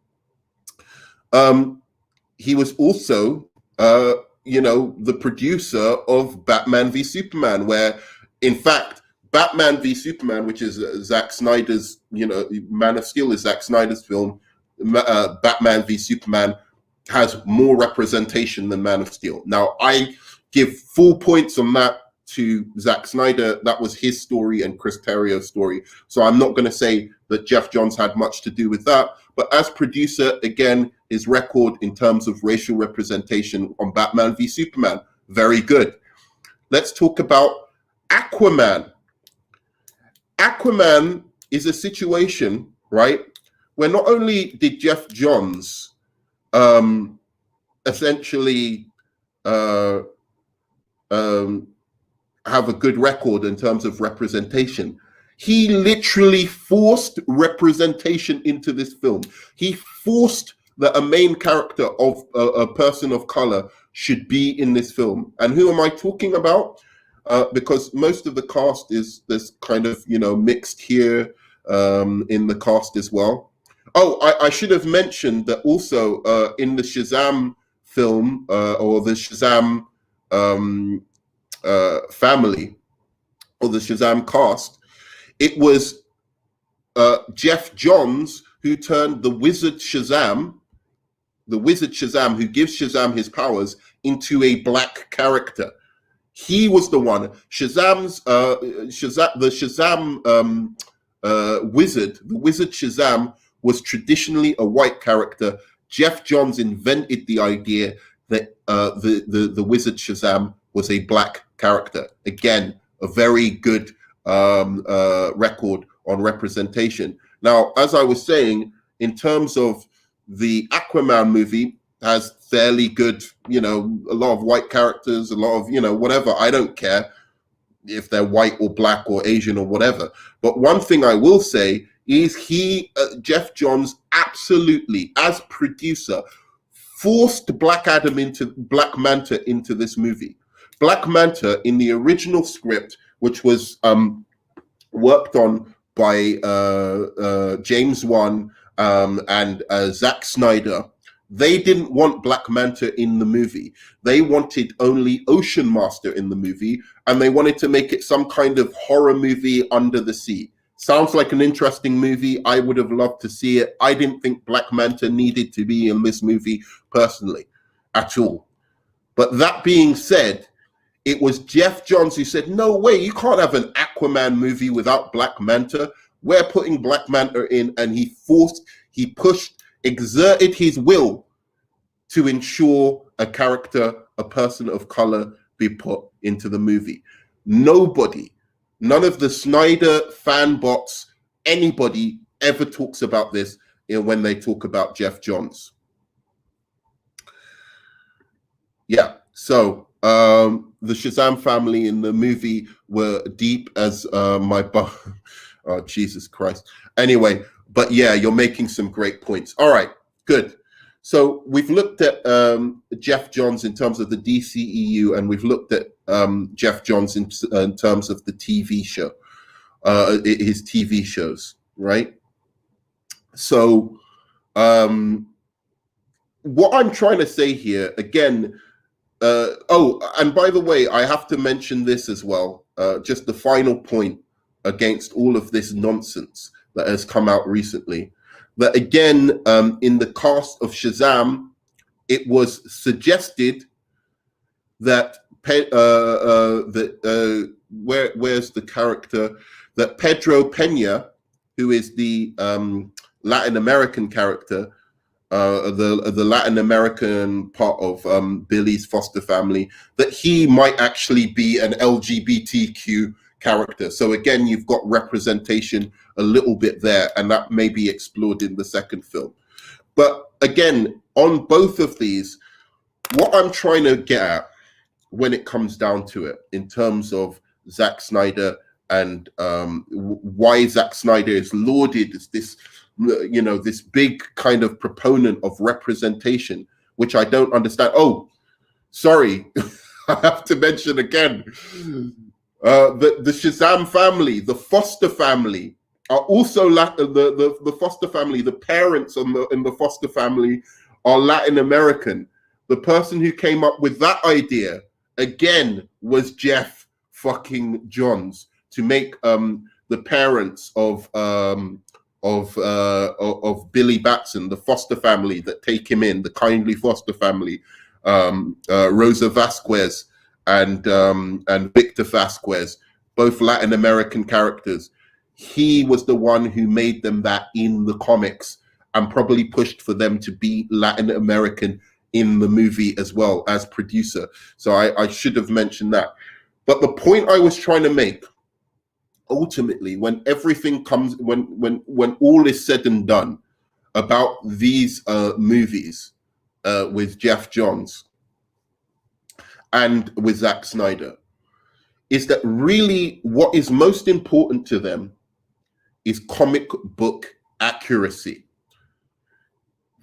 He was also the producer of Batman v Superman, where, in fact, Batman v Superman, which is Zack Snyder's, Man of Steel is Zack Snyder's film, Batman v Superman has more representation than Man of Steel. Now, I give full points on that to Zack Snyder. That was his story and Chris Terrio's story. So I'm not going to say that Geoff Johns had much to do with that. But as producer, again, his record in terms of racial representation on Batman v Superman, very good. Let's talk about Aquaman. Aquaman is a situation, right, where not only did Geoff Johns essentially have a good record in terms of representation, he literally forced representation into this film. He forced that a main character of a person of color should be in this film. And who am I talking about? Because most of the cast there's kind of, mixed here in the cast as well. Oh, I should have mentioned that also in the Shazam film or the Shazam family or the Shazam cast, it was Geoff Johns who turned the wizard Shazam, who gives Shazam his powers, into a black character. He was the one. The wizard Shazam was traditionally a white character. Geoff Johns invented the idea that the wizard Shazam was a black character. Again, a very good record on representation. Now, as I was saying, in terms of the Aquaman movie, has fairly good, a lot of white characters, a lot of, whatever. I don't care if they're white or black or Asian or whatever. But one thing I will say is Geoff Johns, absolutely, as producer, forced Black Manta into this movie. Black Manta, in the original script, which was worked on by James Wan and Zack Snyder, they didn't want Black Manta in the movie. They wanted only Ocean Master in the movie, and they wanted to make it some kind of horror movie under the sea. Sounds like an interesting movie. I would have loved to see it. I didn't think Black Manta needed to be in this movie personally at all. But that being said, it was Geoff Johns who said, no way, you can't have an Aquaman movie without Black Manta. We're putting Black Manta in, and he exerted his will to ensure a character, a person of color, be put into the movie. Nobody, none of the Snyder fan bots, anybody ever talks about this when they talk about Geoff Johns. Yeah, so the Shazam family in the movie were deep as oh, Jesus Christ. Anyway, but yeah, you're making some great points. All right, good. So we've looked at Geoff Johns in terms of the DCEU, and we've looked at Geoff Johns in terms of the TV show, his TV shows, right? So what I'm trying to say here, again, and by the way, I have to mention this as well, just the final point against all of this nonsense that has come out recently, that again, in the cast of Shazam, it was suggested that where's the character, that Pedro Pena, who is the Latin American character, the Latin American part of Billy's foster family, that he might actually be an LGBTQ character. So again, you've got representation a little bit there, and that may be explored in the second film. But again, on both of these, what I'm trying to get at when it comes down to it, in terms of Zack Snyder and why Zack Snyder is lauded as this, this big kind of proponent of representation, which I don't understand. Oh, sorry, I have to mention again, the Shazam family, the foster family, are also the foster family. The parents in the foster family are Latin American. The person who came up with that idea again was Geoff fucking Johns, to make the parents of Billy Batson, the foster family that take him in, the kindly foster family, Rosa Vasquez and Victor Vasquez, both Latin American characters. He was the one who made them that in the comics, and probably pushed for them to be Latin American in the movie as well as producer. So I should have mentioned that. But the point I was trying to make, ultimately, when everything comes, when all is said and done about these movies with Geoff Johns and with Zack Snyder, is that really what is most important to them is comic book accuracy.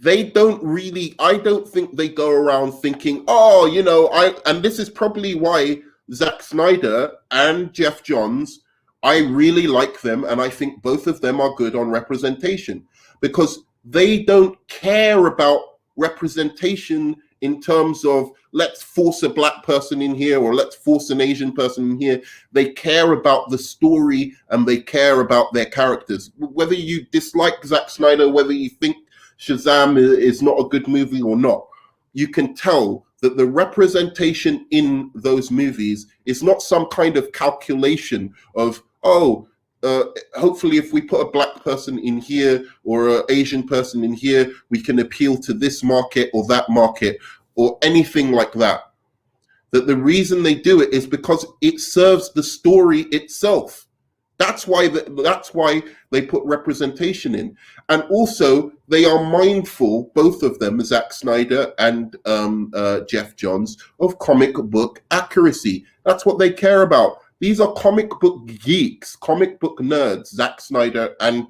They don't really, I don't think they go around thinking, and this is probably why Zack Snyder and Geoff Johns, I really like them, and I think both of them are good on representation, because they don't care about representation in terms of let's force a black person in here or let's force an Asian person in here. They care about the story and they care about their characters. Whether you dislike Zack Snyder, whether you think Shazam is not a good movie or not, you can tell that the representation in those movies is not some kind of calculation of, hopefully if we put a black person in here or an Asian person in here, we can appeal to this market or that market or anything like that. That the reason they do it is because it serves the story itself. That's why they put representation in, and also they are mindful, both of them, Zack Snyder and Geoff Johns, of comic book accuracy. That's what they care about. These are comic book geeks, comic book nerds, Zack Snyder and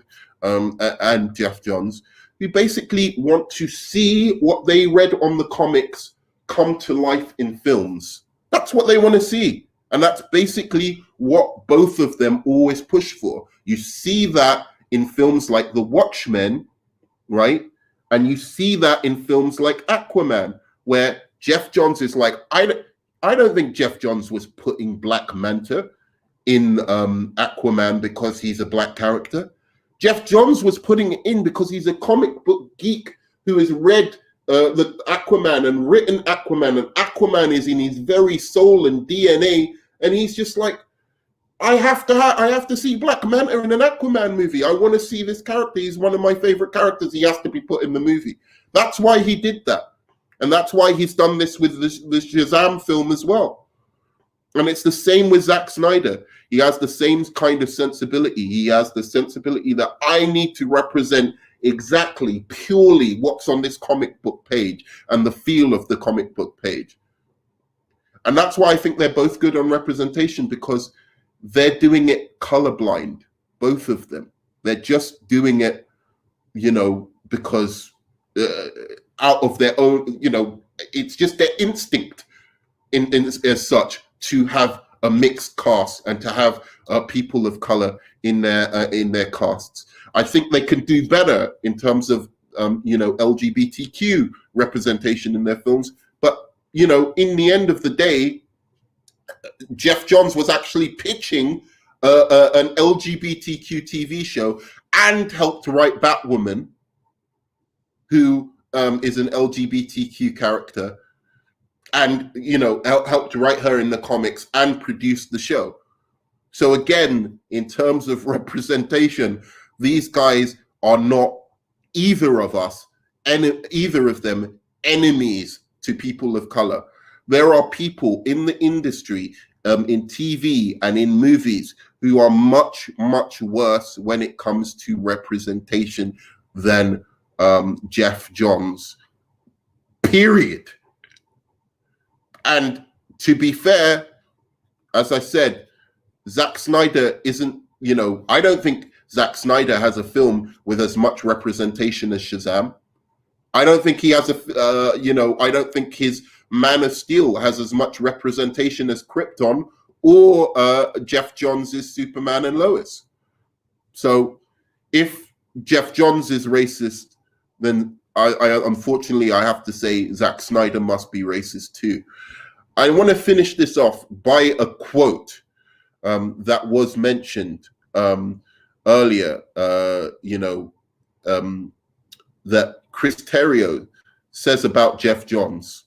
Geoff Johns, who basically want to see what they read on the comics come to life in films. That's what they want to see. And that's basically what both of them always push for. You see that in films like The Watchmen, right? And you see that in films like Aquaman, where Geoff Johns is like, I don't think Geoff Johns was putting Black Manta in Aquaman because he's a black character. Geoff Johns was putting it in because he's a comic book geek who has read the Aquaman and written Aquaman, and Aquaman is in his very soul and DNA, and he's just like, I have to see Black Manta in an Aquaman movie. I want to see this character. He's one of my favorite characters. He has to be put in the movie. That's why he did that, and that's why he's done this with the Shazam film as well. And it's the same with Zack Snyder. He has the same kind of sensibility. He has the sensibility that I need to represent exactly, purely what's on this comic book page and the feel of the comic book page. And that's why I think they're both good on representation, because they're doing it colorblind, both of them. They're just doing it, because out of their own, it's just their instinct in as such to have a mixed cast and to have people of color in their casts. I think they can do better in terms of LGBTQ representation in their films. But in the end of the day, Geoff Johns was actually pitching an LGBTQ TV show and helped write Batwoman, who is an LGBTQ character, and helped write her in the comics and produce the show. So again, in terms of representation, these guys are not either of them enemies to people of color. There are people in the industry, in TV and in movies, who are much, much worse when it comes to representation than Geoff Johns, period. And to be fair, as I said, Zack Snyder isn't, I don't think Zack Snyder has a film with as much representation as Shazam. I don't think he has I don't think his Man of Steel has as much representation as Krypton or Geoff Johns' Superman and Lois. So if Geoff Johns is racist, then I unfortunately I have to say Zack Snyder must be racist too. I want to finish this off by a quote that was mentioned earlier, that Chris Terrio says about Geoff Johns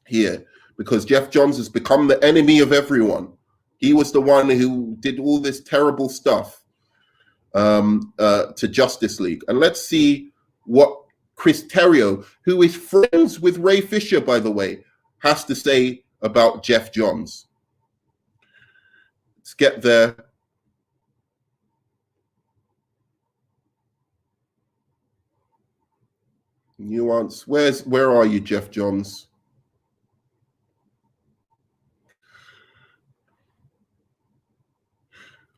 here, because Geoff Johns has become the enemy of everyone. He was the one who did all this terrible stuff to Justice League. And let's see what Chris Terrio, who is friends with Ray Fisher, by the way, has to say about Geoff Johns. Let's get there. Nuance. Where are you, Geoff Johns?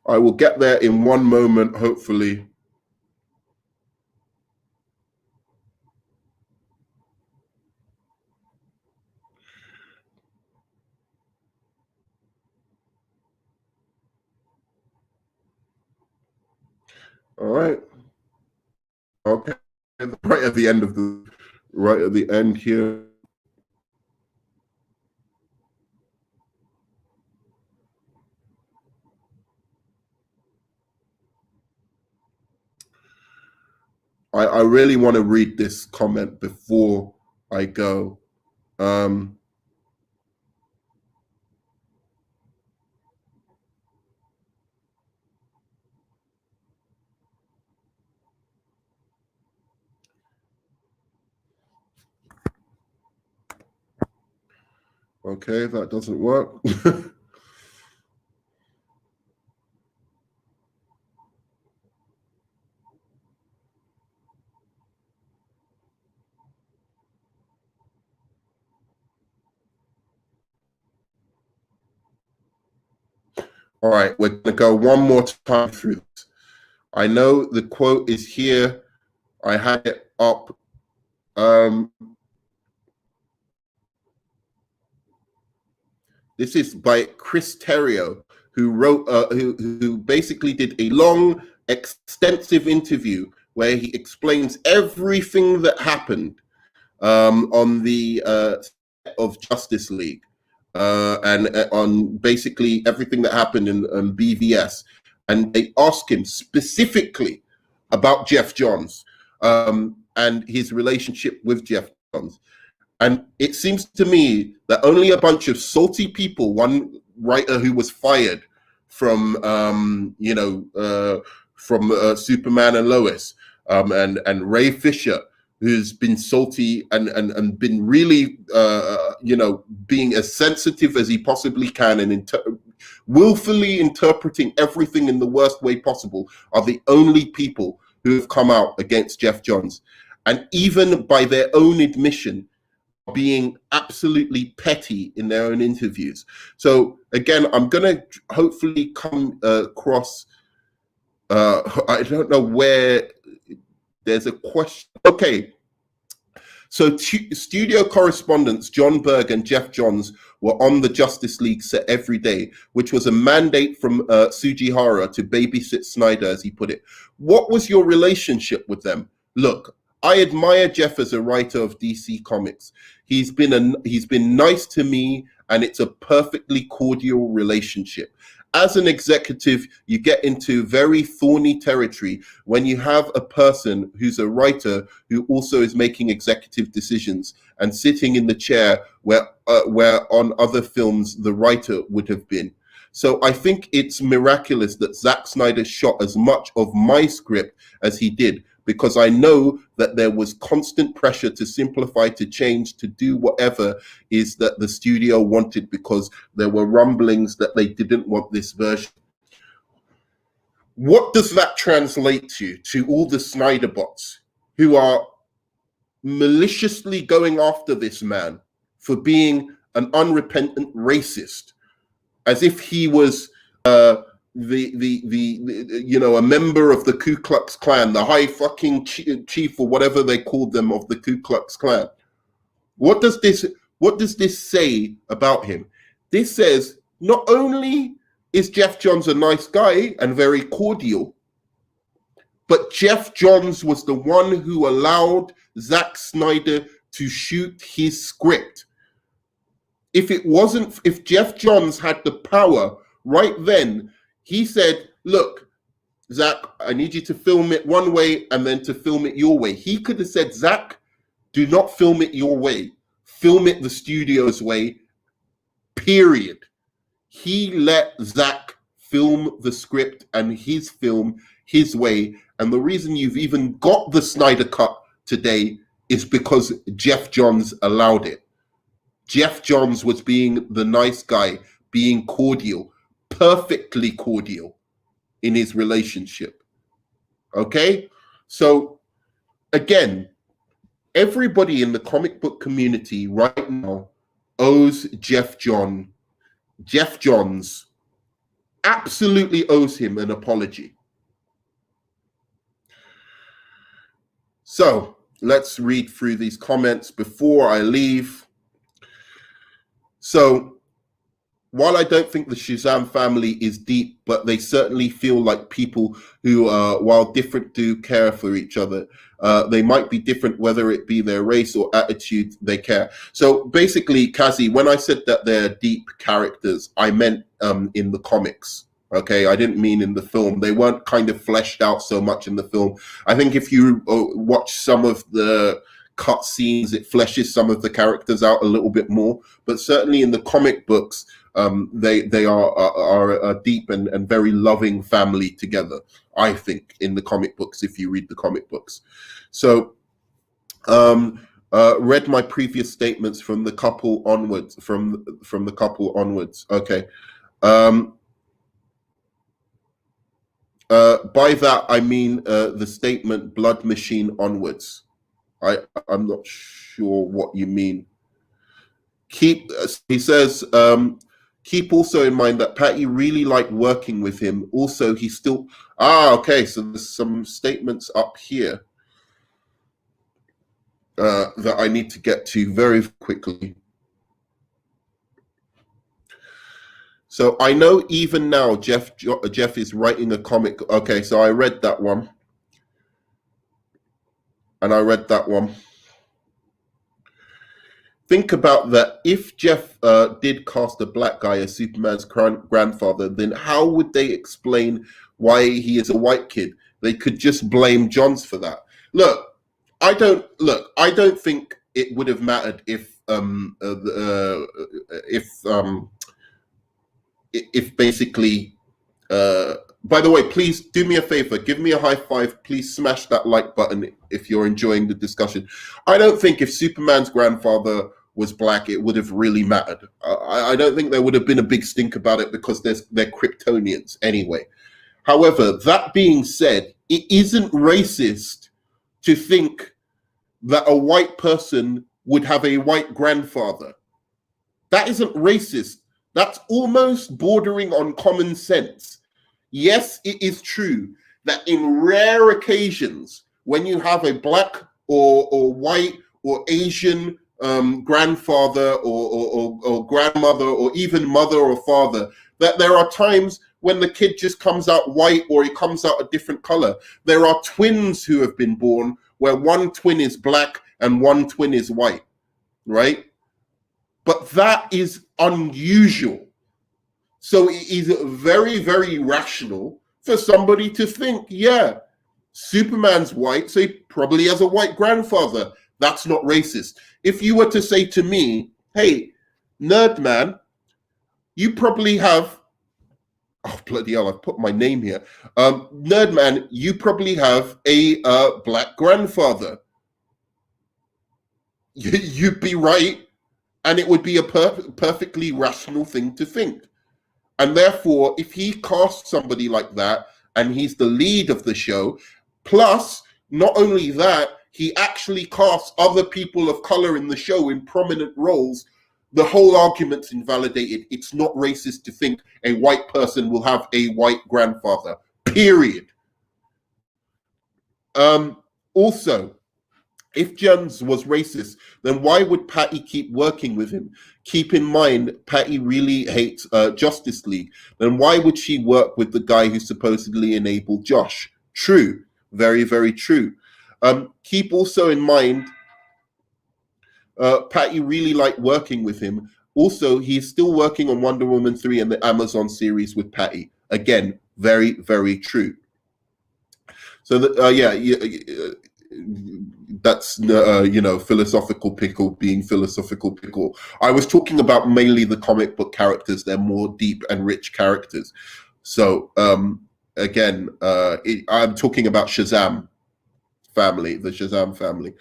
I will get there in one moment, hopefully. All right. Okay. Right at the end here. I really want to read this comment before I go. Okay, that doesn't work. All right, we're going to go one more time through this. I know the quote is here. I had it up. This is by Chris Terrio, who wrote, who basically did a long, extensive interview where he explains everything that happened on the set of Justice League and on basically everything that happened in BVS. And they asked him specifically about Geoff Johns and his relationship with Geoff Johns. And it seems to me that only a bunch of salty people, one writer who was fired from, from Superman and Lois, and Ray Fisher, who's been salty and been really, being as sensitive as he possibly can and willfully interpreting everything in the worst way possible, are the only people who have come out against Geoff Johns. And even by their own admission, being absolutely petty in their own interviews. So again, I'm going to hopefully come across, I don't know where there's a question. Okay. So studio correspondents John Berg and Geoff Johns were on the Justice League set every day, which was a mandate from Sujihara to babysit Snyder, as he put it. What was your relationship with them? Look, I admire Geoff as a writer of DC Comics. He's been nice to me, and it's a perfectly cordial relationship. As an executive, you get into very thorny territory when you have a person who's a writer who also is making executive decisions and sitting in the chair where on other films the writer would have been. So I think it's miraculous that Zack Snyder shot as much of my script as he did, because I know that there was constant pressure to simplify, to change, to do whatever is that the studio wanted, because there were rumblings that they didn't want this version. What does that translate to all the Snyder bots who are maliciously going after this man for being an unrepentant racist, as if he was a member of the Ku Klux Klan, the high fucking chief or whatever they called them of the Ku Klux Klan? What does this say about him? This says not only is Geoff Johns a nice guy and very cordial, but Geoff Johns was the one who allowed Zack Snyder to shoot his script. If Geoff Johns had the power right then, he said, look, Zack, I need you to film it one way and then to film it your way. He could have said, Zack, do not film it your way. Film it the studio's way, period. He let Zack film the script and his film his way. And the reason you've even got the Snyder Cut today is because Geoff Johns allowed it. Geoff Johns was being the nice guy, being cordial, perfectly cordial in his relationship. Okay? So, again, everybody in the comic book community right now owes Geoff Johns, absolutely owes him an apology. So, let's read through these comments before I leave. So, while I don't think the Shazam family is deep, but they certainly feel like people who, while different, do care for each other. They might be different, whether it be their race or attitude, they care. So basically, Kazi, when I said that they're deep characters, I meant in the comics. Okay, I didn't mean in the film. They weren't kind of fleshed out so much in the film. I think if you watch some of the cut scenes, it fleshes some of the characters out a little bit more. But certainly in the comic books, they are a deep and very loving family together, I think, in the comic books, if you read the comic books. So read my previous statements from the couple onwards, from the couple onwards. Okay. By that I mean the statement blood machine onwards. I'm not sure what you mean. He says, Keep also in mind that Patty really liked working with him. Also, he still... okay, so there's some statements up here that I need to get to very quickly. So I know even now Geoff is writing a comic. Okay, so I read that one. And I read that one. Think about that. If Geoff did cast a black guy as Superman's grandfather, then how would they explain why he is a white kid? They could just blame Johns for that. Look, I don't think it would have mattered if basically. By the way, please do me a favor. Give me a high five. Please smash that like button if you're enjoying the discussion. I don't think if Superman's grandfather was black, it would have really mattered. I don't think there would have been a big stink about it because they're Kryptonians anyway. However, that being said, it isn't racist to think that a white person would have a white grandfather. That isn't racist. That's almost bordering on common sense. Yes, it is true that in rare occasions, when you have a black or white or Asian grandfather or grandmother or even mother or father, that there are times when the kid just comes out white or he comes out a different color. There are twins who have been born where one twin is black and one twin is white, right? But that is unusual. So it is very, very rational for somebody to think, yeah, Superman's white, so he probably has a white grandfather. That's not racist. If you were to say to me, hey, nerd man, you probably have, oh, bloody hell, I've put my name here. Nerd man, you probably have a black grandfather. You'd be right, and it would be a perfectly rational thing to think. And therefore, if he casts somebody like that, and he's the lead of the show, plus, not only that, he actually casts other people of color in the show in prominent roles, the whole argument's invalidated. It's not racist to think a white person will have a white grandfather, period. Also, if Johns was racist, then why would Patty keep working with him? Keep in mind, Patty really hates Justice League. Then why would she work with the guy who supposedly enabled Josh? True. Very, very true. Keep also in mind, Patty really liked working with him. Also, he's still working on Wonder Woman 3 and the Amazon series with Patty. Again, very, very true. So, that's philosophical pickle being philosophical pickle. I was talking about mainly the comic book characters. They're more deep and rich characters. So again, I'm talking about Shazam family, the Shazam family.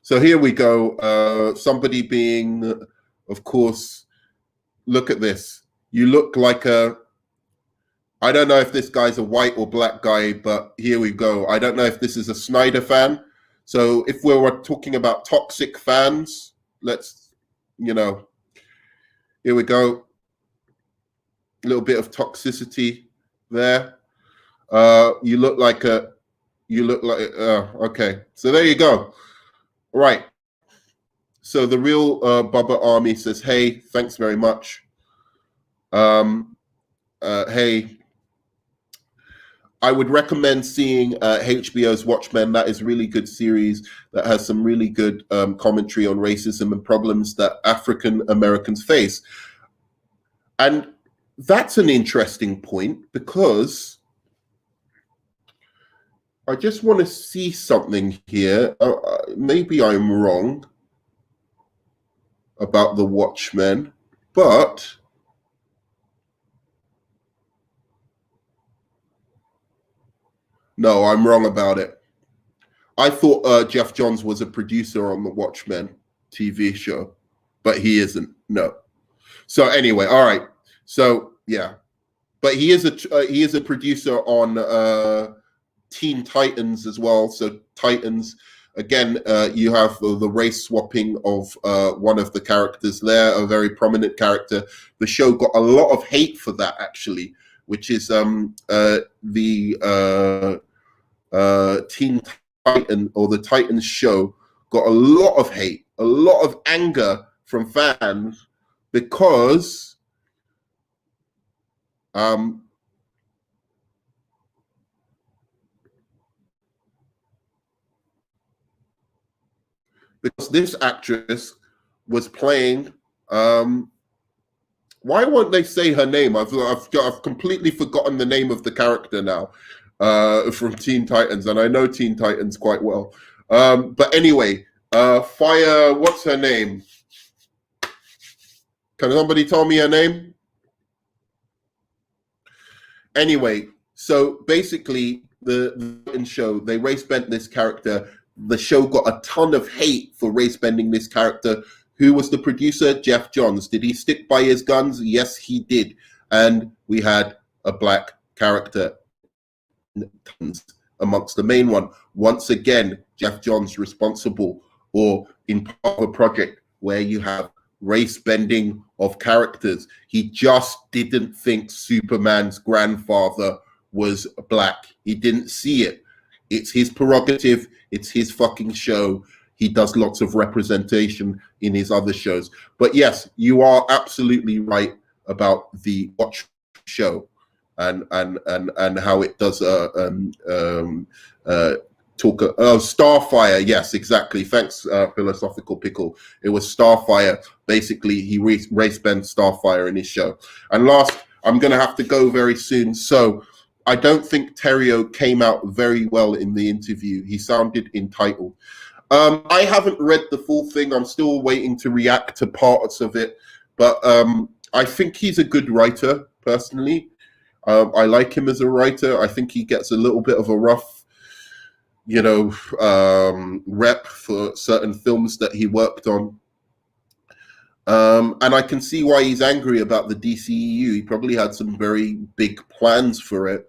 So here we go. Somebody being, of course, look at this. You look like I don't know if this guy's a white or black guy, but here we go. I don't know if this is a Snyder fan. So if we were talking about toxic fans, let's, here we go. A little bit of toxicity there. You look like, okay. So there you go. Right. So the real Bubba Army says, hey, thanks very much. Hey, I would recommend seeing HBO's Watchmen. That is a really good series that has some really good commentary on racism and problems that African Americans face. And that's an interesting point because I just want to see something here. Maybe I'm wrong about the Watchmen, but no, I'm wrong about it. I thought Geoff Johns was a producer on the Watchmen TV show, but he isn't. No. So anyway, all right. So yeah, but he is a producer on Teen Titans as well. So Titans, Again, you have the race swapping of one of the characters there, a very prominent character. The show got a lot of hate for that, actually, which is the Teen Titan, or the Titans show, got a lot of hate, a lot of anger from fans because this actress was playing. Why won't they say her name? I've completely forgotten the name of the character now from Teen Titans, and I know Teen Titans quite well. But anyway, Fire. What's her name? Can somebody tell me her name? Anyway, so basically, the show, they race bent this character. The show got a ton of hate for race bending this character. Who was the producer? Geoff Johns. Did he stick by his guns? Yes, he did. And we had a black character amongst the main one. Once again, Geoff Johns responsible, or in part of a project where you have race bending of characters. He just didn't think Superman's grandfather was black. He didn't see it. It's his prerogative. It's his fucking show. He does lots of representation in his other shows. But yes, you are absolutely right about the Watch show and how it does talk. Starfire, yes, exactly. Thanks, Philosophical Pickle. It was Starfire. Basically, he race bent Starfire in his show. And last, I'm going to have to go very soon. So I don't think Terrio came out very well in the interview. He sounded entitled. I haven't read the full thing. I'm still waiting to react to parts of it. But I think he's a good writer, personally. I like him as a writer. I think he gets a little bit of a rough, rep for certain films that he worked on. And I can see why he's angry about the DCEU. He probably had some very big plans for it.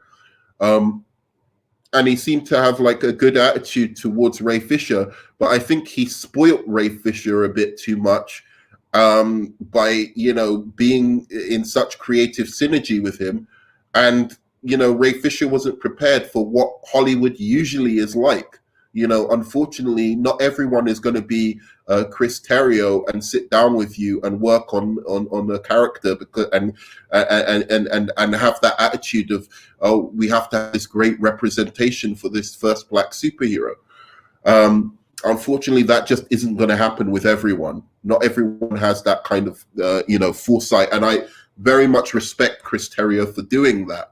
And he seemed to have like a good attitude towards Ray Fisher, but I think he spoilt Ray Fisher a bit too much by, being in such creative synergy with him. And, Ray Fisher wasn't prepared for what Hollywood usually is like. Unfortunately, not everyone is going to be Chris Terrio and sit down with you and work on a character and have that attitude of, oh, we have to have this great representation for this first black superhero. Unfortunately, that just isn't going to happen with everyone. Not everyone has that kind of foresight, and I very much respect Chris Terrio for doing that.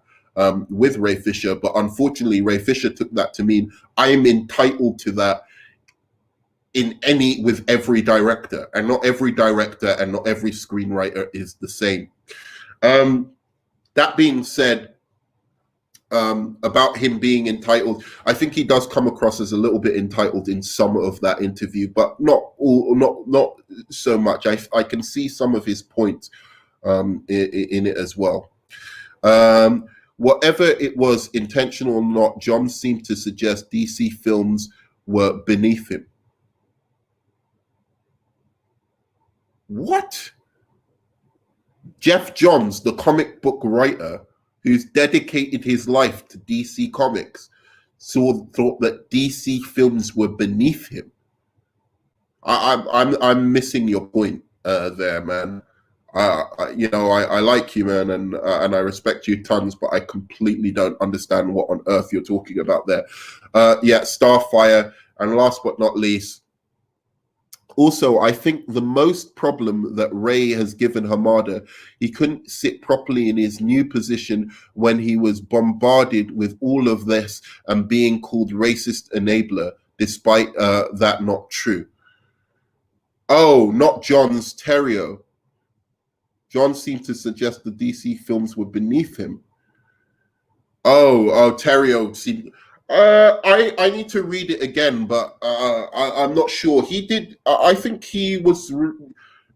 With Ray Fisher, but unfortunately Ray Fisher took that to mean I am entitled to that with every director, and not every director and not every screenwriter is the same. That being said, about him being entitled, I think he does come across as a little bit entitled in some of that interview, but not so much. I can see some of his points in it as well. Whatever it was, intentional or not, John seemed to suggest DC films were beneath him. What? Geoff Johns, the comic book writer who's dedicated his life to DC Comics, thought that DC films were beneath him. I'm missing your point there, man. I like you, man, and I respect you tons, but I completely don't understand what on earth you're talking about there. Starfire, and last but not least, also, I think the most problem that Ray has given Hamada, he couldn't sit properly in his new position when he was bombarded with all of this and being called racist enabler, despite that not true. Oh, not John's, Terrio. John seemed to suggest the DC films were beneath him. Oh, Terrio. I need to read it again, but I'm not sure. He did. I think he was.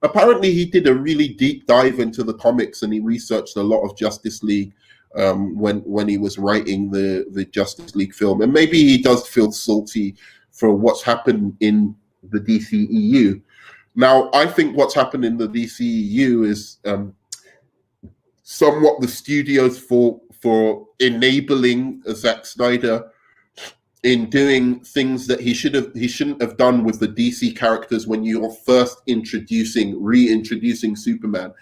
Apparently, he did a really deep dive into the comics, and he researched a lot of Justice League when he was writing the Justice League film. And maybe he does feel salty for what's happened in the DCEU. Now, I think what's happened in the DCEU is somewhat the studio's fault for enabling Zack Snyder in doing things that he shouldn't have done with the DC characters when you're first reintroducing Superman.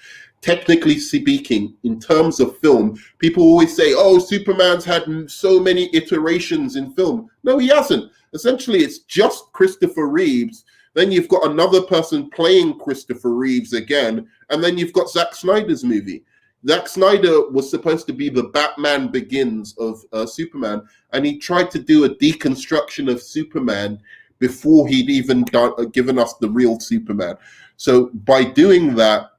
Technically speaking, in terms of film, people always say, oh, Superman's had so many iterations in film. No, he hasn't. Essentially, it's just Christopher Reeves. Then you've got another person playing Christopher Reeves again, and then you've got Zack Snyder's movie. Zack Snyder was supposed to be the Batman Begins of Superman, and he tried to do a deconstruction of Superman before he'd even given us the real Superman. So by doing that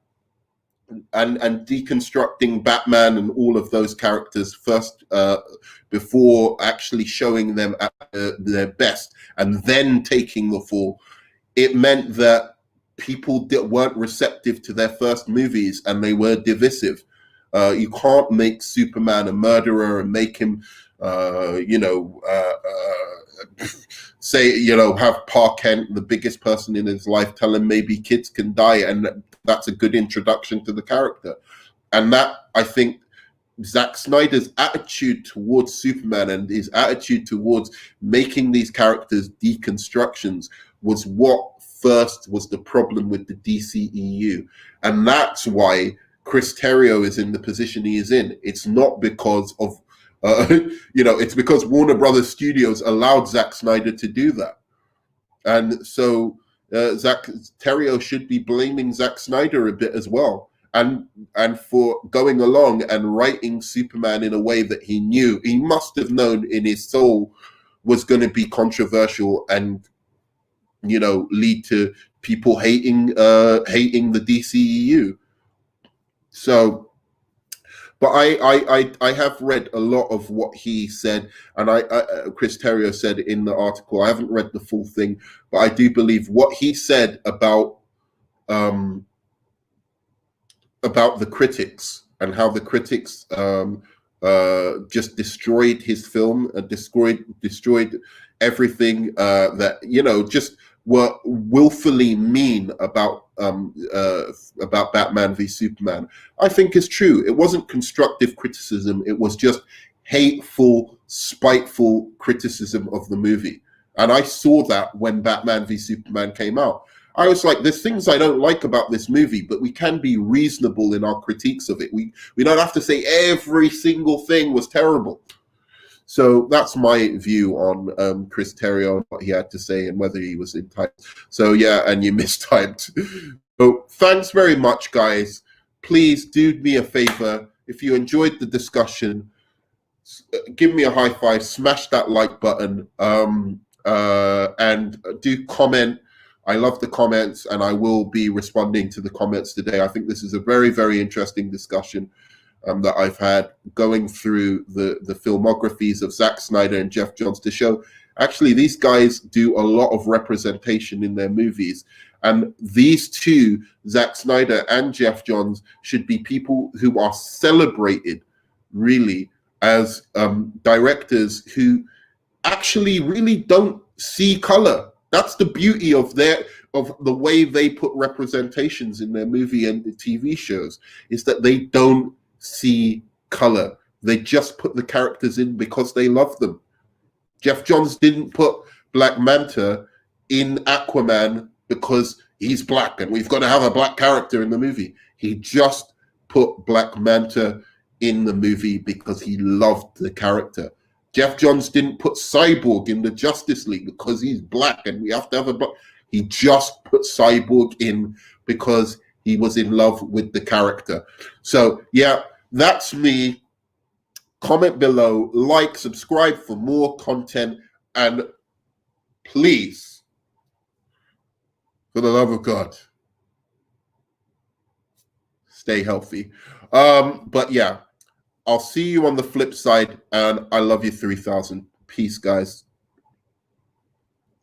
and deconstructing Batman and all of those characters first, before actually showing them at their best and then taking the fall, it meant that people weren't receptive to their first movies and they were divisive. You can't make Superman a murderer and make him, say, have Pa Kent, the biggest person in his life, tell him maybe kids can die, and that's a good introduction to the character. And that, I think, Zack Snyder's attitude towards Superman and his attitude towards making these characters deconstructions was what first was the problem with the DCEU. And that's why Chris Terrio is in the position he is in. It's not because of, it's because Warner Brothers Studios allowed Zack Snyder to do that. And so Zack Terrio should be blaming Zack Snyder a bit as well. And for going along and writing Superman in a way that he must have known in his soul was going to be controversial and, lead to people hating the DCEU. So, but I have read a lot of what he said, and Chris Terrio said in the article. I haven't read the full thing, but I do believe what he said about the critics and how the critics just destroyed his film, destroyed everything that just were willfully mean about Batman v Superman, I think is true. It wasn't constructive criticism. It was just hateful, spiteful criticism of the movie. And I saw that when Batman v Superman came out. I was like, there's things I don't like about this movie, but we can be reasonable in our critiques of it. We don't have to say every single thing was terrible. So that's my view on Chris Terrio, what he had to say and whether he was entitled. So yeah, and you mistyped. So thanks very much, guys. Please do me a favor. If you enjoyed the discussion, give me a high five, smash that like button, and do comment. I love the comments, and I will be responding to the comments today. I think this is a very, very interesting discussion that I've had going through the filmographies of Zack Snyder and Geoff Johns to show actually these guys do a lot of representation in their movies. And these two, Zack Snyder and Geoff Johns, should be people who are celebrated really as directors who actually really don't see color. That's the beauty of the way they put representations in their movie and the TV shows, is that they don't see color. They just put the characters in because they love them. Geoff Johns didn't put Black Manta in Aquaman because he's black and we've got to have a black character in the movie. He just put Black Manta in the movie because he loved the character. Geoff Johns didn't put Cyborg in the Justice League because he's black and we have to have a black. He just put Cyborg in because he was in love with the character. So yeah, that's me. Comment below, like, subscribe for more content, and please, for the love of God, stay healthy. But yeah, I'll see you on the flip side, and I love you 3000. Peace, guys.